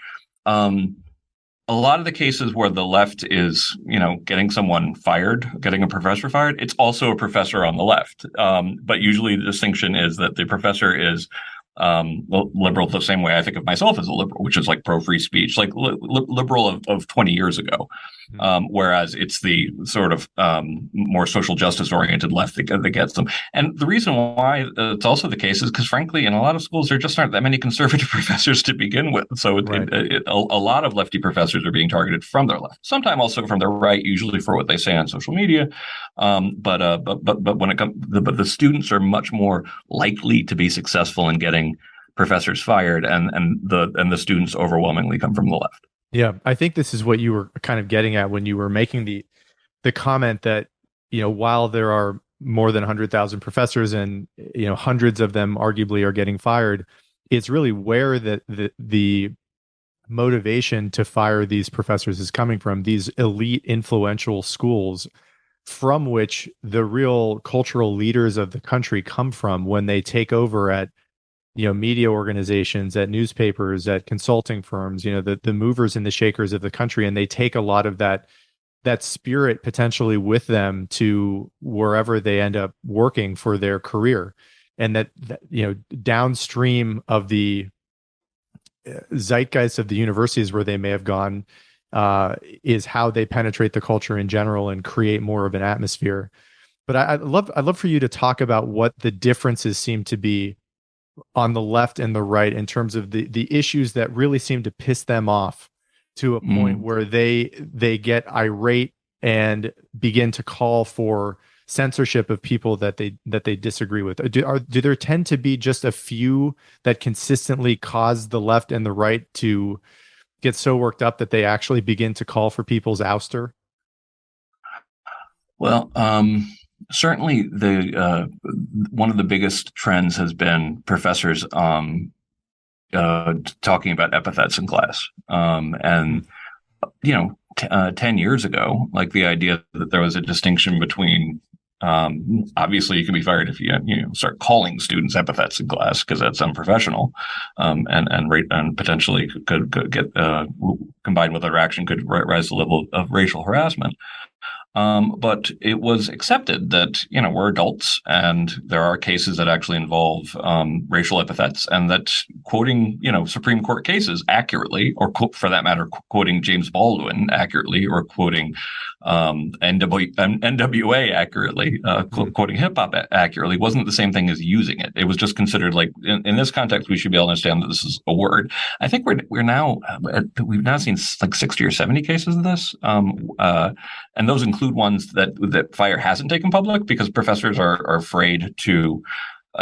A lot of the cases where the left is, getting someone fired, getting a professor fired, it's also a professor on the left. But usually the distinction is that the professor is liberal the same way I think of myself as a liberal, which is like pro free speech, like liberal of 20 years ago. Whereas it's the sort of more social justice oriented left that gets them. And the reason why it's also the case is because, frankly, in a lot of schools, there just aren't that many conservative professors to begin with. So Right. a lot of lefty professors are being targeted from their left, sometimes also from their right, usually for what they say on social media. But when it comes, but the students are much more likely to be successful in getting professors fired, and the students overwhelmingly come from the left. Yeah, I think this is what you were kind of getting at when you were making the comment that, while there are more than 100,000 professors and, hundreds of them arguably are getting fired, it's really where the motivation to fire these professors is coming from, these elite influential schools from which the real cultural leaders of the country come from when they take over at media organizations, at newspapers, at consulting firms, the movers and the shakers of the country, and they take a lot of that spirit potentially with them to wherever they end up working for their career. And that downstream of the zeitgeist of the universities where they may have gone, is how they penetrate the culture in general and create more of an atmosphere. But I'd love for you to talk about what the differences seem to be on the left and the right in terms of the issues that really seem to piss them off to a point where they get irate and begin to call for censorship of people that they disagree with. Do there tend to be just a few that consistently cause the left and the right to get so worked up that they actually begin to call for people's ouster? Well, certainly the one of the biggest trends has been professors talking about epithets in class, and 10 years ago, like the idea that there was a distinction between obviously you can be fired if you start calling students epithets in class because that's unprofessional, and potentially could get combined with other action could rise the level of racial harassment. But it was accepted that, we're adults and there are cases that actually involve racial epithets, and that quoting, Supreme Court cases accurately, or for that matter, quoting James Baldwin accurately, or quoting NWA accurately, quoting hip hop accurately, wasn't the same thing as using it. It was just considered like, in this context, we should be able to understand that this is a word. I think we've now seen like 60 or 70 cases of this. And those include ones that fire hasn't taken public because professors are afraid to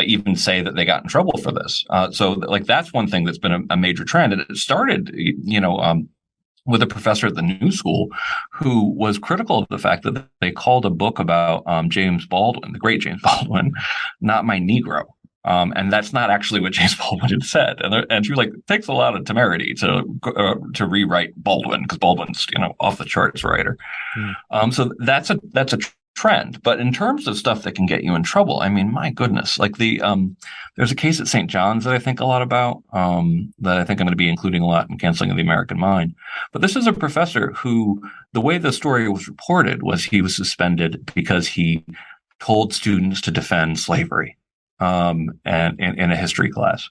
even say that they got in trouble for this. So like that's one thing that's been a major trend, and it started, with a professor at the New School who was critical of the fact that they called a book about James Baldwin, the great James Baldwin, not my Negro. And that's not actually what James Baldwin had said. And she was like, it takes a lot of temerity to rewrite Baldwin, because Baldwin's, off the charts writer. So that's a trend. But in terms of stuff that can get you in trouble, I mean, my goodness, like there's a case at St. John's that I think a lot about, that I think I'm going to be including a lot in Canceling of the American Mind. But this is a professor who, the way the story was reported was he was suspended because he told students to defend slavery. And in a history class.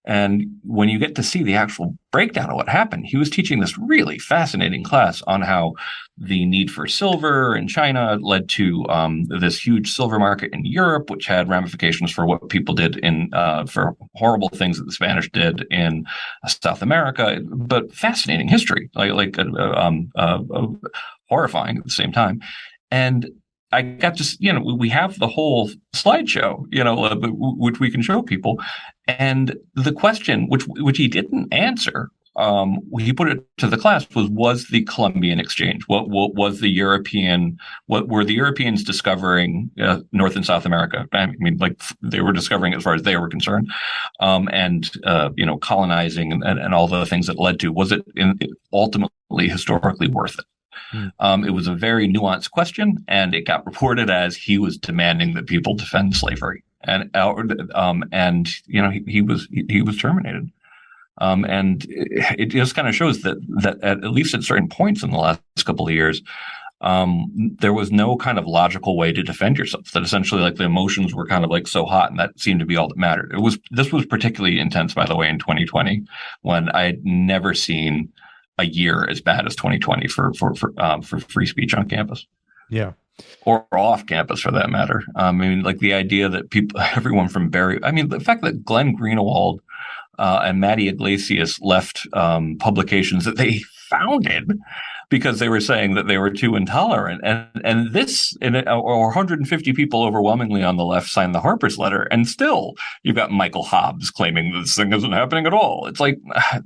And when you get to see the actual breakdown of what happened, he was teaching this really fascinating class on how the need for silver in China led to this huge silver market in Europe, which had ramifications for what people did for horrible things that the Spanish did in South America. But fascinating history, horrifying at the same time. And I got to, we have the whole slideshow, which we can show people. And the question, which he didn't answer, he put it to the class, was the Columbian Exchange? What was the European? What were the Europeans discovering North and South America? I mean, like they were discovering as far as they were concerned, and colonizing and all the things that led to. Was it ultimately historically worth it? It was a very nuanced question, and it got reported as he was demanding that people defend slavery, and he was terminated. And it just kind of shows that at least at certain points in the last couple of years, there was no kind of logical way to defend yourself. That essentially, like, the emotions were kind of like so hot, and that seemed to be all that mattered. This was particularly intense, by the way, in 2020, when I had never seen a year as bad as 2020 for free speech on campus. Yeah. Or off campus, for that matter. I mean, like, the idea that everyone from Barry, I mean, the fact that Glenn Greenwald and Matty Iglesias left publications that they founded because they were saying that they were too intolerant, and or 150 people overwhelmingly on the left signed the Harper's letter, and still you've got Michael Hobbs claiming this thing isn't happening at all. It's like,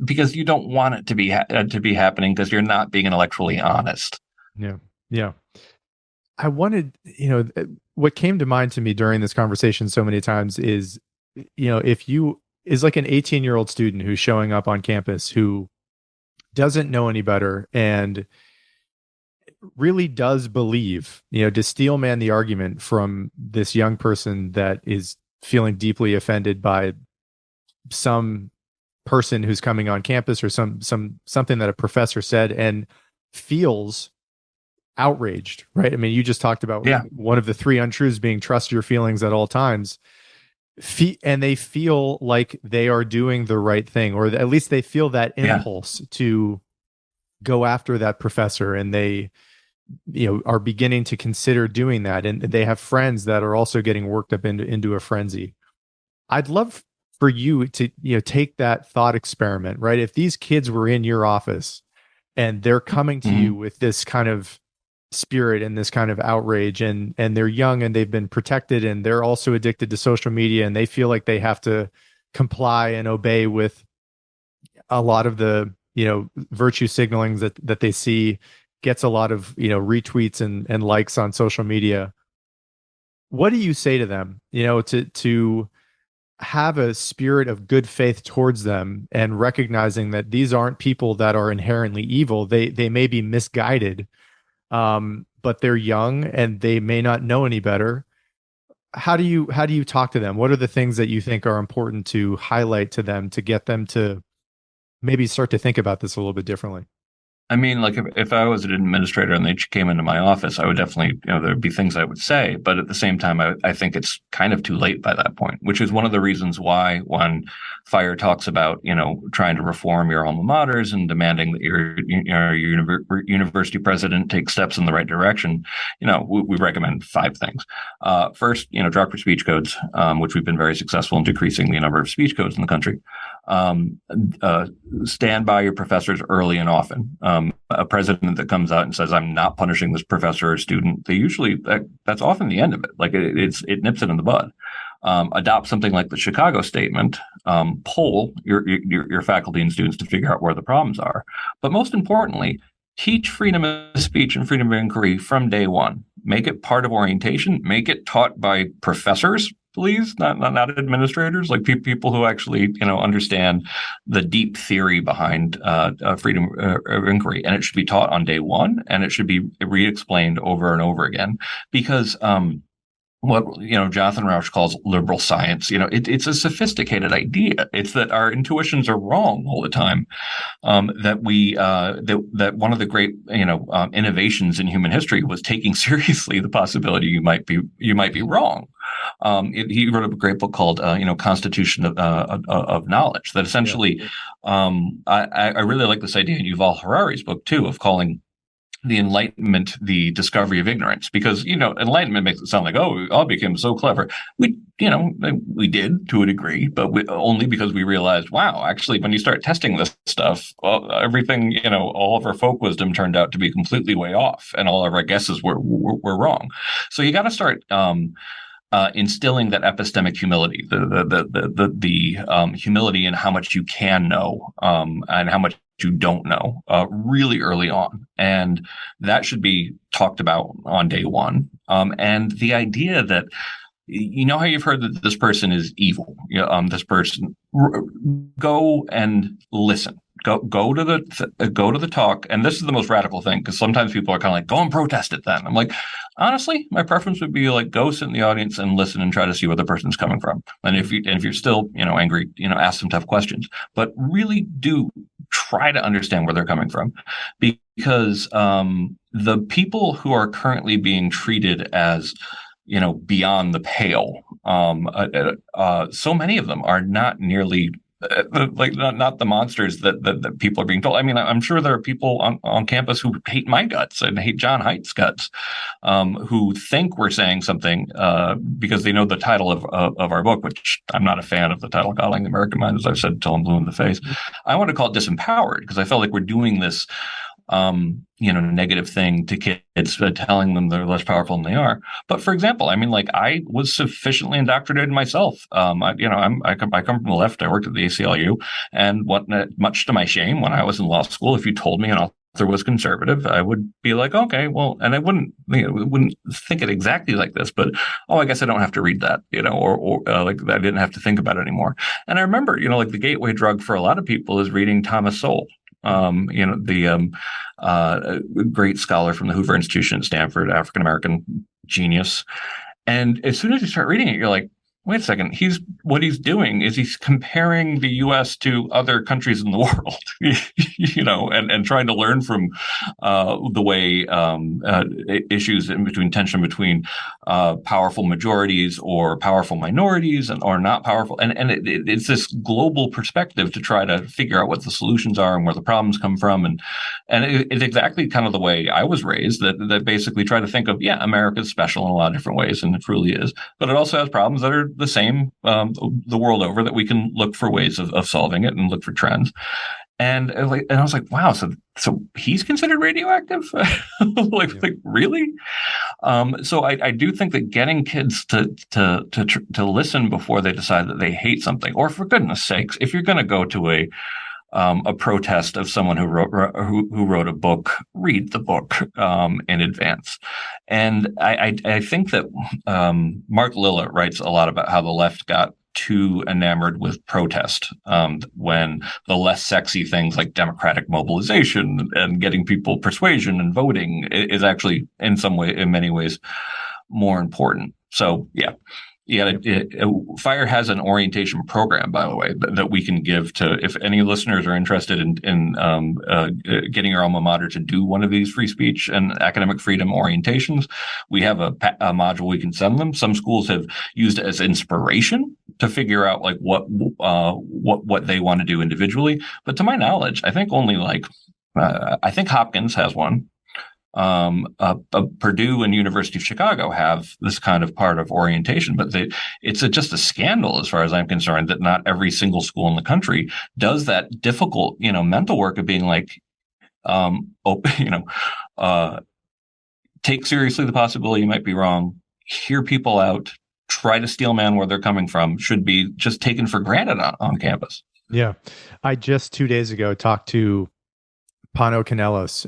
because you don't want it to be happening, because you're not being intellectually honest. Yeah. Yeah. I wanted, what came to mind to me during this conversation so many times is, if you is like an 18-year-old student who's showing up on campus who doesn't know any better and really does believe, to steel man the argument from this young person that is feeling deeply offended by some person who's coming on campus or something that a professor said, and feels outraged, right? I mean, you just talked about one of the three untruths being trust your feelings at all times. And they feel like they are doing the right thing, or at least they feel that impulse to go after that professor, and they are beginning to consider doing that, and they have friends that are also getting worked up into a frenzy. I'd love for you to take that thought experiment, right? If these kids were in your office and they're coming to you with this kind of spirit and this kind of outrage, and they're young and they've been protected, and they're also addicted to social media, and they feel like they have to comply and obey with a lot of the virtue signaling that they see gets a lot of retweets and likes on social media. What do you say to them, to have a spirit of good faith towards them, and recognizing that these aren't people that are inherently evil? They may be misguided, but they're young and they may not know any better. How do you talk to them? What are the things that you think are important to highlight to them to get them to maybe start to think about this a little bit differently? I mean, like, if I was an administrator and they came into my office, I would definitely, there'd be things I would say. But at the same time, I think it's kind of too late by that point, which is one of the reasons why, when FIRE talks about, trying to reform your alma maters and demanding that your university president take steps in the right direction, we recommend 5 things. First, drop your speech codes, which we've been very successful in decreasing the number of speech codes in the country. Stand by your professors early and often. A president that comes out and says, "I'm not punishing this professor or student," that's often the end of it. Like, it nips it in the bud. Adopt something like the Chicago Statement. Poll your faculty and students to figure out where the problems are. But most importantly, teach freedom of speech and freedom of inquiry from day one. Make it part of orientation. Make it taught by professors, please, not administrators, like people who actually understand the deep theory behind freedom of inquiry. And it should be taught on day one, and it should be re-explained over and over again, because what Jonathan Rauch calls liberal science, it's a sophisticated idea. It's that our intuitions are wrong all the time. That one of the great innovations in human history was taking seriously the possibility you might be wrong. He wrote a great book called Constitution of Knowledge. That essentially, I really like this idea in Yuval Harari's book too, of calling the Enlightenment the discovery of ignorance, because enlightenment makes it sound like, oh, we all became so clever. We did to a degree, but only because we realized, wow, actually, when you start testing this stuff, well, everything, all of our folk wisdom turned out to be completely way off, and all of our guesses were wrong. So you got to start instilling that epistemic humility, the humility in how much you can know, and how much you don't know, really early on. And that should be talked about on day one. And the idea that, how you've heard that this person is evil, this person, go and listen. Go to the talk. And this is the most radical thing, because sometimes people are kind of like, go and protest it then. I'm like, honestly, my preference would be like, go sit in the audience and listen and try to see where the person's coming from. And if you're still, angry, ask some tough questions, but really do try to understand where they're coming from, because the people who are currently being treated as, beyond the pale, so many of them are not nearly like not the monsters that people are being told. I mean, I'm sure there are people on campus who hate my guts and hate John Haidt's guts, who think we're saying something because they know the title of our book, which I'm not a fan of the title, Coddling the American Mind, as I've said until I'm blue in the face. I want to call it disempowered because I felt like we're doing this negative thing to kids, telling them they're less powerful than they are. But for example, I mean, like I was sufficiently indoctrinated myself. I come from the left. I worked at the ACLU, and much to my shame, when I was in law school, if you told me an author was conservative, I would be like, okay, well, and I wouldn't think it exactly like this, but I guess I don't have to read that, or like I didn't have to think about it anymore. And I remember, like the gateway drug for a lot of people is reading Thomas Sowell. The great scholar from the Hoover Institution at Stanford, African American genius. And as soon as you start reading it, you're like, wait a second. What he's doing is he's comparing the U.S. to other countries in the world, and trying to learn from the way issues in between tension between powerful majorities or powerful minorities or not powerful. And it's this global perspective to try to figure out what the solutions are and where the problems come from. And it's exactly kind of the way I was raised, that basically try to think of, America's special in a lot of different ways, and it truly is. But it also has problems that are the same the world over, that we can look for ways of solving it and look for trends. And I was like, wow, so he's considered radioactive? like really? So I do think that getting kids to listen before they decide that they hate something, or for goodness sakes, if you're going to go to a protest of someone who wrote a book, read the book in advance. And I think that Mark Lilla writes a lot about how the left got too enamored with protest when the less sexy things like democratic mobilization and getting people persuasion and voting is actually in many ways more important. So FIRE has an orientation program, by the way, that we can give to, if any listeners are interested in getting your alma mater to do one of these free speech and academic freedom orientations. We have a module we can send them. Some schools have used it as inspiration to figure out like what they want to do individually. But to my knowledge, I think only I think Hopkins has one. Purdue and University of Chicago have this kind of part of orientation, but it's just a scandal as far as I'm concerned that not every single school in the country does that difficult, mental work of being like, take seriously the possibility you might be wrong, hear people out, try to steel man where they're coming from, should be just taken for granted on campus. Yeah. I just 2 days ago talked to Pano Canelos,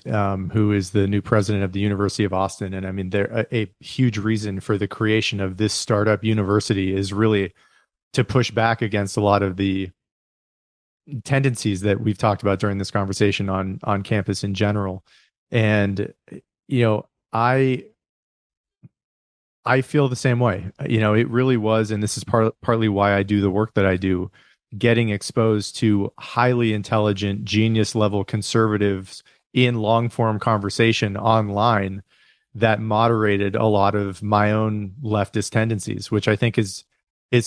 who is the new president of the University of Austin. And I mean, a huge reason for the creation of this startup university is really to push back against a lot of the tendencies that we've talked about during this conversation on campus in general. And, I feel the same way. It really was, and this is partly why I do the work that I do, getting exposed to highly intelligent, genius level conservatives in long form conversation online that moderated a lot of my own leftist tendencies, which I think is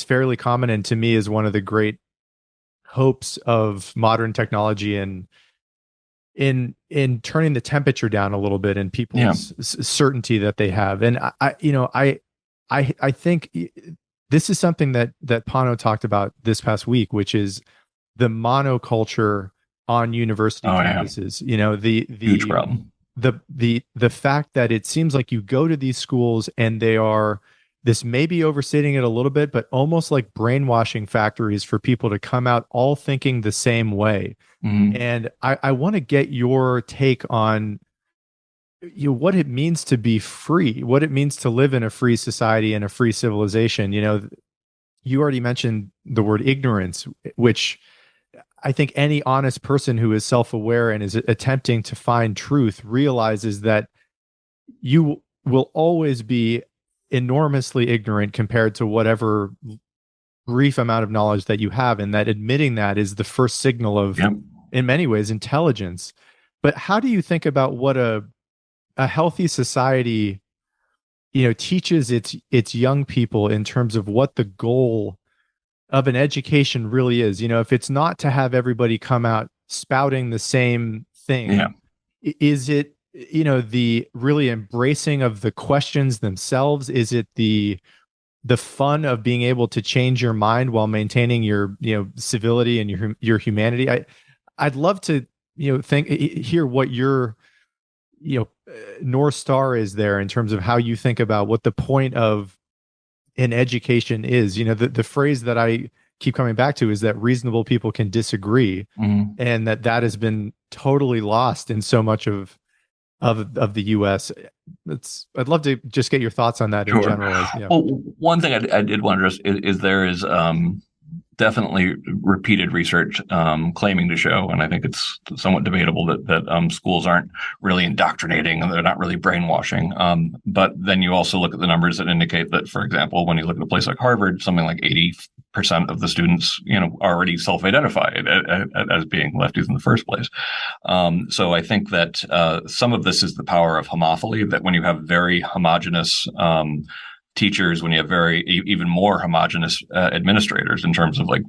fairly common, and to me is one of the great hopes of modern technology and in turning the temperature down a little bit in people's certainty that they have. And I think this is something that Pano talked about this past week, which is the monoculture on university campuses. The huge problem. The fact that it seems like you go to these schools and they are, this may be overstating it a little bit, but almost like brainwashing factories for people to come out all thinking the same way. Mm-hmm. And I want to get your take on what it means to be free, what it means to live in a free society and a free civilization. You already mentioned the word ignorance, which I think any honest person who is self-aware and is attempting to find truth realizes that you will always be enormously ignorant compared to whatever brief amount of knowledge that you have, and that admitting that is the first signal of, in many ways, intelligence. But how do you think about what a healthy society, teaches its young people in terms of what the goal of an education really is? If it's not to have everybody come out spouting the same Yeah. thing, is it, the really embracing of the questions themselves? Is it the fun of being able to change your mind while maintaining your, civility and your humanity? I'd love to, hear what your, North Star is there in terms of how you think about what the point of an education is. The phrase that I keep coming back to is that reasonable people can disagree, Mhm. and that has been totally lost in so much of the US. I'd love to just get your thoughts on that in Sure. general. Well, one thing I did wonder is there is definitely repeated research claiming to show, and I think it's somewhat debatable, that schools aren't really indoctrinating and they're not really brainwashing. But then you also look at the numbers that indicate that, for example, when you look at a place like Harvard, something like 80% of the students, already self-identified as being lefties in the first place. So I think that some of this is the power of homophily, that when you have very homogenous teachers, when you have even more homogenous administrators, in terms of like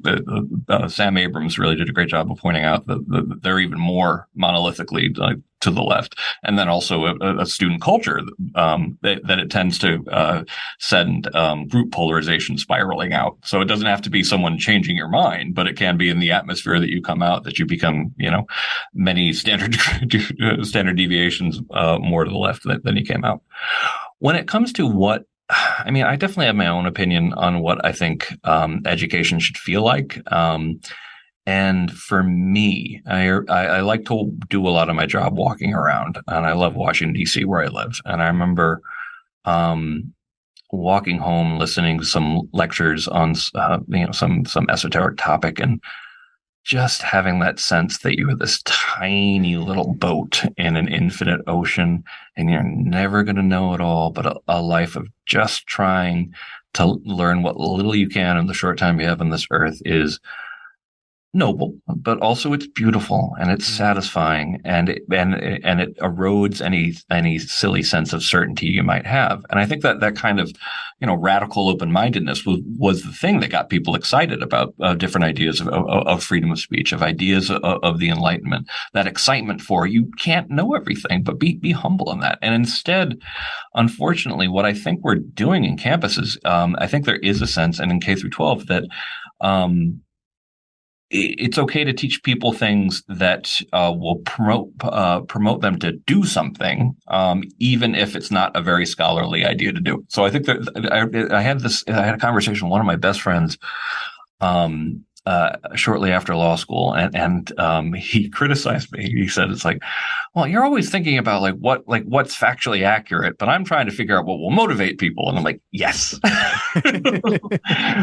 Sam Abrams really did a great job of pointing out that they're even more monolithically to the left, and then also a student culture that it tends to send group polarization spiraling out. So it doesn't have to be someone changing your mind, but it can be in the atmosphere that you come out that you become, many standard deviations more to the left than you came out. When it comes to I definitely have my own opinion on what I think education should feel like. And for me, I like to do a lot of my job walking around, and I love Washington, D.C., where I live. And I remember walking home, listening to some lectures on some esoteric topic, and just having that sense that you are this tiny little boat in an infinite ocean, and you're never going to know it all, but a life of just trying to learn what little you can in the short time you have on this earth is noble, but also it's beautiful and it's satisfying, and it erodes any silly sense of certainty you might have. And I think that kind of radical open-mindedness was the thing that got people excited about different ideas of freedom of speech, of ideas of the Enlightenment. That excitement for, you can't know everything, but be humble in that. And instead, unfortunately, what I think we're doing in campuses, I think there is a sense, and in K through 12, that it's okay to teach people things that will promote them to do something, even if it's not a very scholarly idea to do. So I think that I had a conversation with one of my best friends shortly after law school, and he criticized me. He said, "It's like, well, you're always thinking about what's factually accurate, but I'm trying to figure out what will motivate people." And I'm like, yes.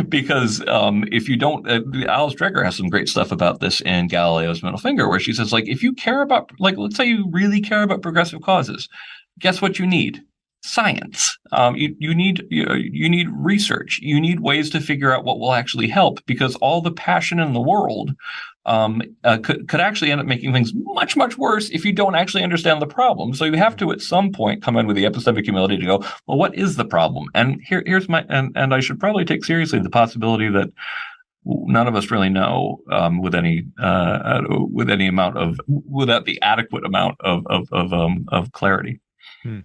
Because if you don't, Alice Dreger has some great stuff about this in Galileo's Middle Finger, where she says, if you care about, let's say you really care about progressive causes, guess what you need? Science. You need research. You need ways to figure out what will actually help, because all the passion in the world could actually end up making things much, much worse if you don't actually understand the problem. So you have to, at some point, come in with the epistemic humility to go, well, what is the problem? And here's and I should probably take seriously the possibility that none of us really know with any amount of, without the adequate amount of clarity. Hmm.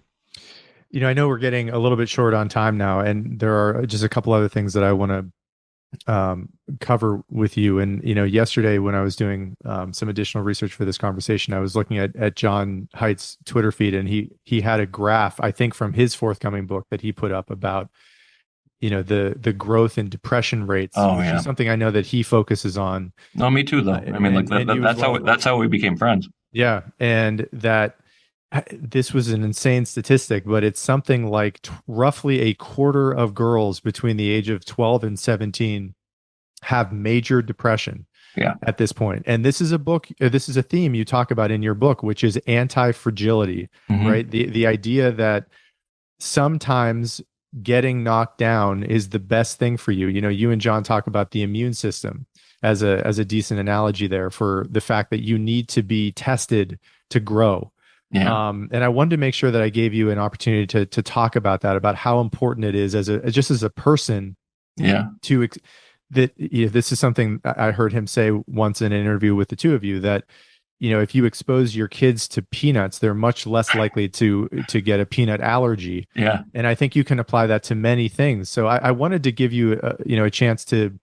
I know we're getting a little bit short on time now, and there are just a couple other things that I want to cover with you. And yesterday when I was doing some additional research for this conversation, I was looking at John Haidt's Twitter feed, and he had a graph, I think from his forthcoming book, that he put up about the growth in depression rates, which is something I know that he focuses on. No, me too, though. That's how we became friends. Yeah, and that. This was an insane statistic, but it's something like roughly a quarter of girls between the age of 12 and 17 have major depression at this point. And this is a theme you talk about in your book, which is anti-fragility, right? The idea that sometimes getting knocked down is the best thing for you. You and John talk about the immune system as a decent analogy there, for the fact that you need to be tested to grow. Yeah. And I wanted to make sure that I gave you an opportunity to talk about that, about how important it is just as a person Yeah. to that, this is something I heard him say once in an interview with the two of you, that if you expose your kids to peanuts, they're much less likely to get a peanut allergy. Yeah. And I think you can apply that to many things. So I wanted to give you a chance to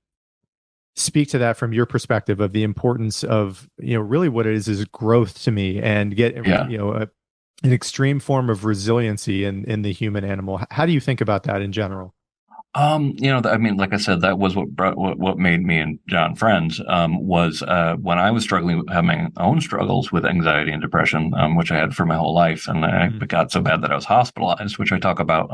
speak to that from your perspective of the importance of really what it is growth to me, and get Yeah. an extreme form of resiliency in the human animal. How do you think about that in general? I mean, like I said, that was what made me and John friends. Was when I was struggling, having my own struggles with anxiety and depression, which I had for my whole life, and it got so bad that I was hospitalized, which I talk about.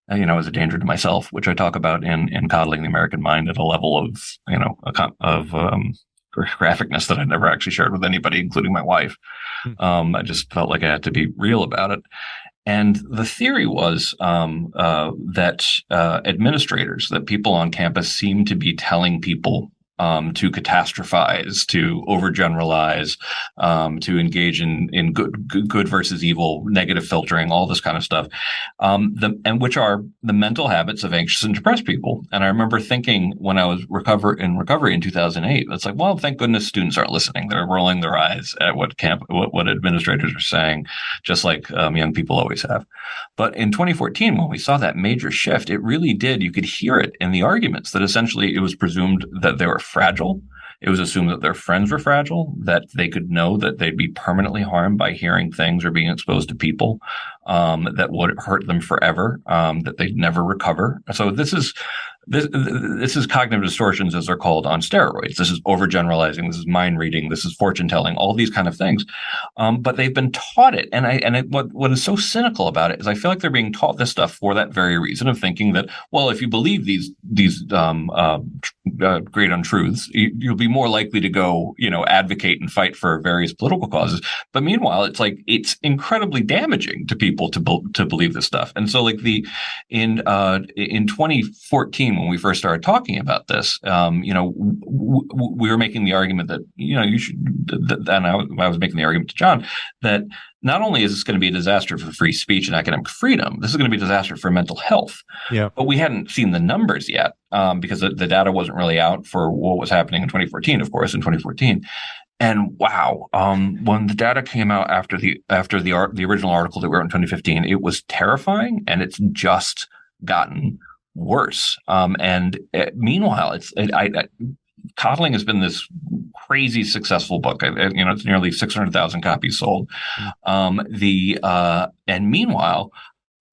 As a danger to myself, which I talk about in Coddling the American Mind at a level of graphicness that I never actually shared with anybody, including my wife. I just felt like I had to be real about it. And the theory was that administrators, that people on campus seem to be telling people to catastrophize, to overgeneralize, to engage in good versus evil, negative filtering, all this kind of stuff, and which are the mental habits of anxious and depressed people. And I remember thinking when I was in recovery in 2008, it's like, well, thank goodness students aren't listening; they're rolling their eyes at what administrators are saying, just like young people always have. But in 2014, when we saw that major shift, it really did. You could hear it in the arguments that essentially it was presumed that they were fragile. It was assumed that their friends were fragile, that they could know that they'd be permanently harmed by hearing things or being exposed to people that would hurt them forever, that they'd never recover. So this is cognitive distortions, as they're called, on steroids. This is overgeneralizing. This is mind reading. This is fortune telling. All these kind of things, but they've been taught it. What is so cynical about it is I feel like they're being taught this stuff for that very reason of thinking that, well, if you believe these great untruths, you'll be more likely to go, advocate and fight for various political causes. But meanwhile, it's incredibly damaging to people to believe this stuff. And so, like in 2014, when we first started talking about this, we were making the argument that you should. And I was making the argument to John that not only is this going to be a disaster for free speech and academic freedom, this is going to be a disaster for mental health. Yeah. But we hadn't seen the numbers yet because the data wasn't really out for what was happening in 2014, of course, in 2014. And wow, when the data came out after the original article that we wrote in 2015, it was terrifying, and it's just gotten worse. Meanwhile, Coddling has been this crazy successful book. It's nearly 600,000 copies sold. And meanwhile,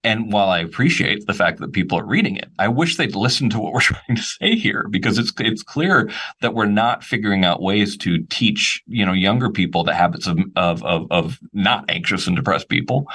and while I appreciate the fact that people are reading it, I wish they'd listen to what we're trying to say here, because it's clear that we're not figuring out ways to teach, younger people the habits of not anxious and depressed people.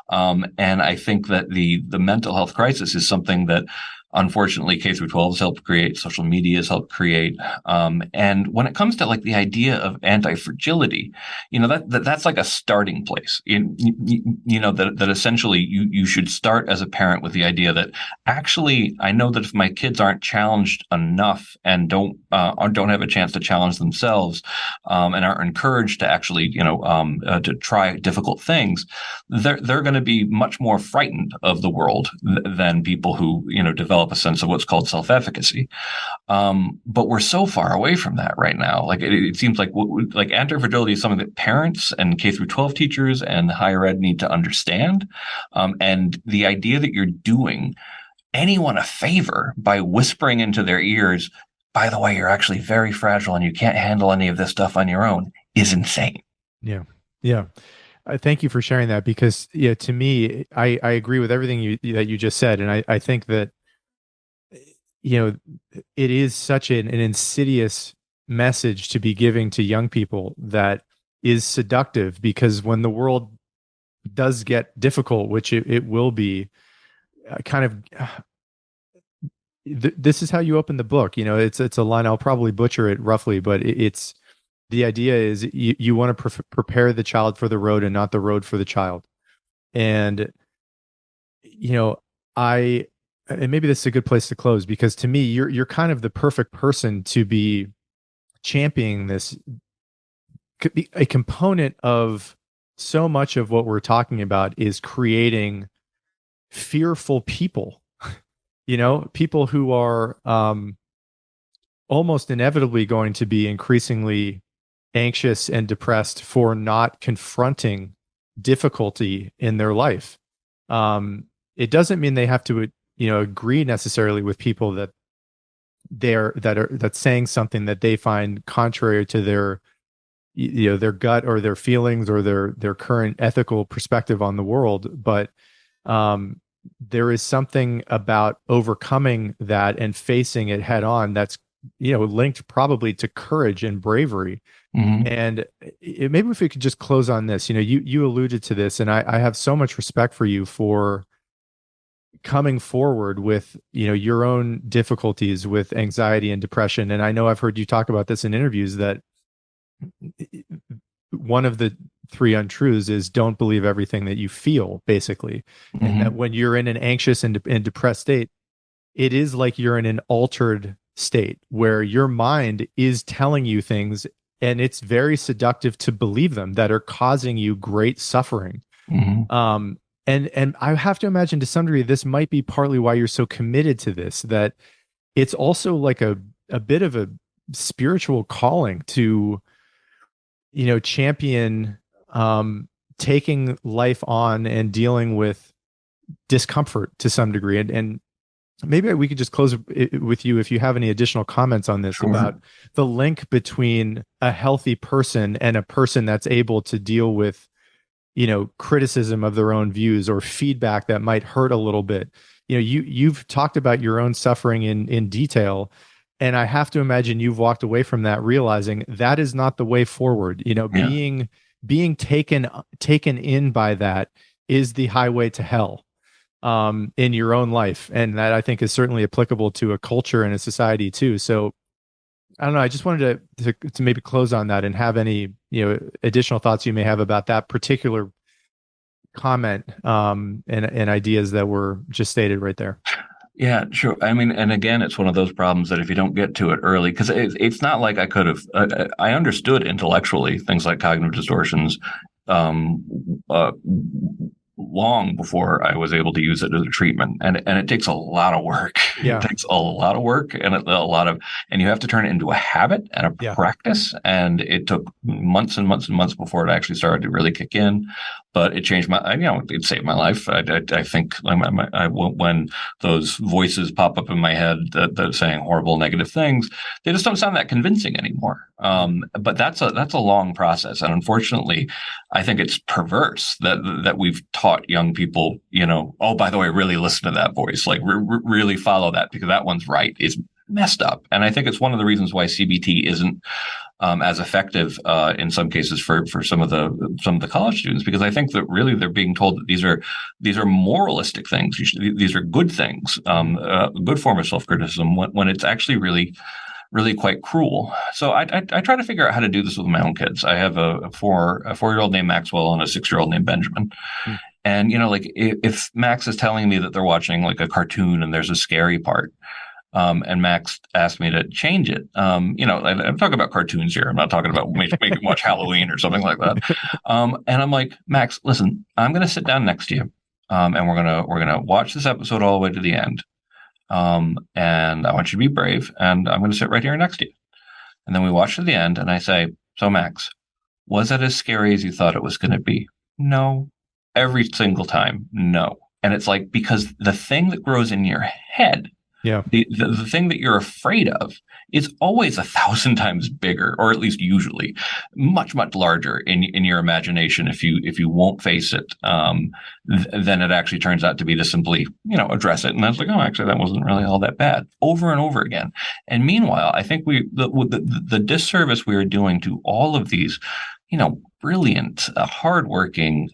And I think that the mental health crisis is something that, unfortunately, K through 12 has helped create, social media has helped create. And when it comes to like the idea of antifragility, that's like a starting place. That essentially you should start as a parent with the idea that actually, I know that if my kids aren't challenged enough and don't have a chance to challenge themselves, and aren't encouraged to actually, to try difficult things, they're going to be much more frightened of the world than people who, develop a sense of what's called self-efficacy. But we're so far away from that right now. Like it seems like antifragility is something that parents and K through 12 teachers and higher ed need to understand. And the idea that you're doing anyone a favor by whispering into their ears, by the way, you're actually very fragile and you can't handle any of this stuff on your own, is insane. Yeah. Yeah. Thank you for sharing that, because to me, I agree with everything that you just said. And I think that, it is such an insidious message to be giving to young people that is seductive, because when the world does get difficult, which it will be, this is how you open the book. It's a line, I'll probably butcher it roughly, but it's the idea is you want to prepare the child for the road and not the road for the child. And and maybe this is a good place to close, because to me, you're kind of the perfect person to be championing this, a component of so much of what we're talking about is creating fearful people, people who are almost inevitably going to be increasingly anxious and depressed for not confronting difficulty in their life. It doesn't mean they have to, agree necessarily with people that's saying something that they find contrary to their gut or their feelings or their current ethical perspective on the world. But there is something about overcoming that and facing it head on that's linked probably to courage and bravery. Mm-hmm. And maybe if we could just close on this, you alluded to this, and I have so much respect for you for coming forward with your own difficulties with anxiety and depression. And I know I've heard you talk about this in interviews, that one of the three untruths is don't believe everything that you feel, basically. Mm-hmm. And that when you're in an anxious and depressed state, it is like you're in an altered state where your mind is telling you things, and it's very seductive to believe them, that are causing you great suffering. Mm-hmm. And I have to imagine to some degree this might be partly why you're so committed to this, that it's also like a bit of a spiritual calling to champion taking life on and dealing with discomfort to some degree. And maybe we could just close with you if you have any additional comments on this. Sure. About the link between a healthy person and a person that's able to deal with criticism of their own views or feedback that might hurt a little bit. You've talked about your own suffering in detail, and I have to imagine you've walked away from that realizing that is not the way forward. Yeah. Being taken in by that is the highway to hell in your own life. And that, I think, is certainly applicable to a culture and a society too. So I don't know. I just wanted to maybe close on that and have any, additional thoughts you may have about that particular comment and ideas that were just stated right there. Yeah, sure. I mean, and again, it's one of those problems that if you don't get to it early, because it's not like I could have, I understood intellectually things like cognitive distortions long before I was able to use it as a treatment. And it takes a lot of work. Yeah. It takes a lot of work and and you have to turn it into a habit and a practice. And it took months and months and months before it actually started to really kick in. But it changed it saved my life. I think when those voices pop up in my head that are saying horrible, negative things, they just don't sound that convincing anymore. But that's a long process. And unfortunately, I think it's perverse that we've taught young people, oh, by the way, really listen to that voice, like really follow that because that one's right, is messed up. And I think it's one of the reasons why CBT isn't as effective in some cases for some of the college students, because I think that really they're being told that these are moralistic things. These are good things, a good form of self-criticism when it's actually really quite cruel. So I try to figure out how to do this with my own kids. I have a 4-year-old named Maxwell and a 6-year-old named Benjamin. And, like if Max is telling me that they're watching like a cartoon and there's a scary part, and Max asked me to change it. I'm talking about cartoons here. I'm not talking about making watch Halloween or something like that. And I'm like, Max, listen, I'm going to sit down next to you. And we're going to watch this episode all the way to the end. And I want you to be brave, and I'm going to sit right here next to you. And then we watch to the end, and I say, so Max, was it as scary as you thought it was going to be? No. Every single time, no. And it's like, because the thing that grows in your head, the thing that you're afraid of, is always 1,000 times bigger, or at least usually much, much larger in your imagination if you won't face it, then it actually turns out to be to simply, address it. And I was like, oh, actually, that wasn't really all that bad, over and over again. And meanwhile, I think the disservice we are doing to all of these, brilliant, hardworking,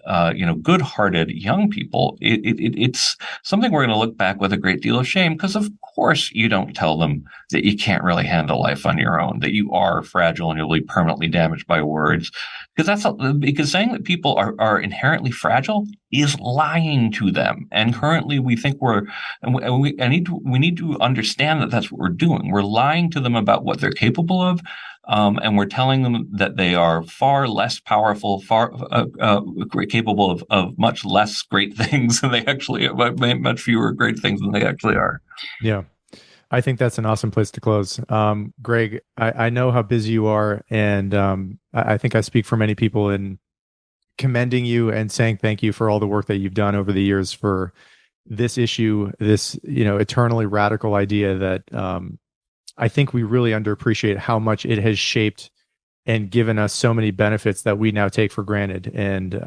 good-hearted young people, it's something we're going to look back with a great deal of shame, because of course you don't tell them that you can't really handle life on your own, that you are fragile and you'll be permanently damaged by words. Because saying that people are inherently fragile is lying to them. And currently we think we need to understand that that's what we're doing. We're lying to them about what they're capable of. And we're telling them that they are far less powerful powerful, far capable of much less great things than they actually, much fewer great things than they actually are. Yeah. I think that's an awesome place to close. Greg, I know how busy you are, and I think I speak for many people in commending you and saying thank you for all the work that you've done over the years for this issue, this eternally radical idea that I think we really underappreciate how much it has shaped and given us so many benefits that we now take for granted. And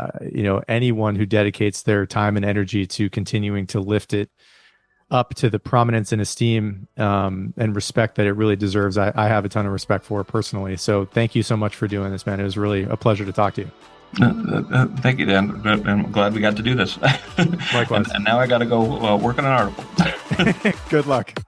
anyone who dedicates their time and energy to continuing to lift it up to the prominence and esteem and respect that it really deserves, I have a ton of respect for personally. So thank you so much for doing this, man. It was really a pleasure to talk to you. Thank you, Dan. I'm glad we got to do this. Likewise. And now I got to go work on an article. Good luck.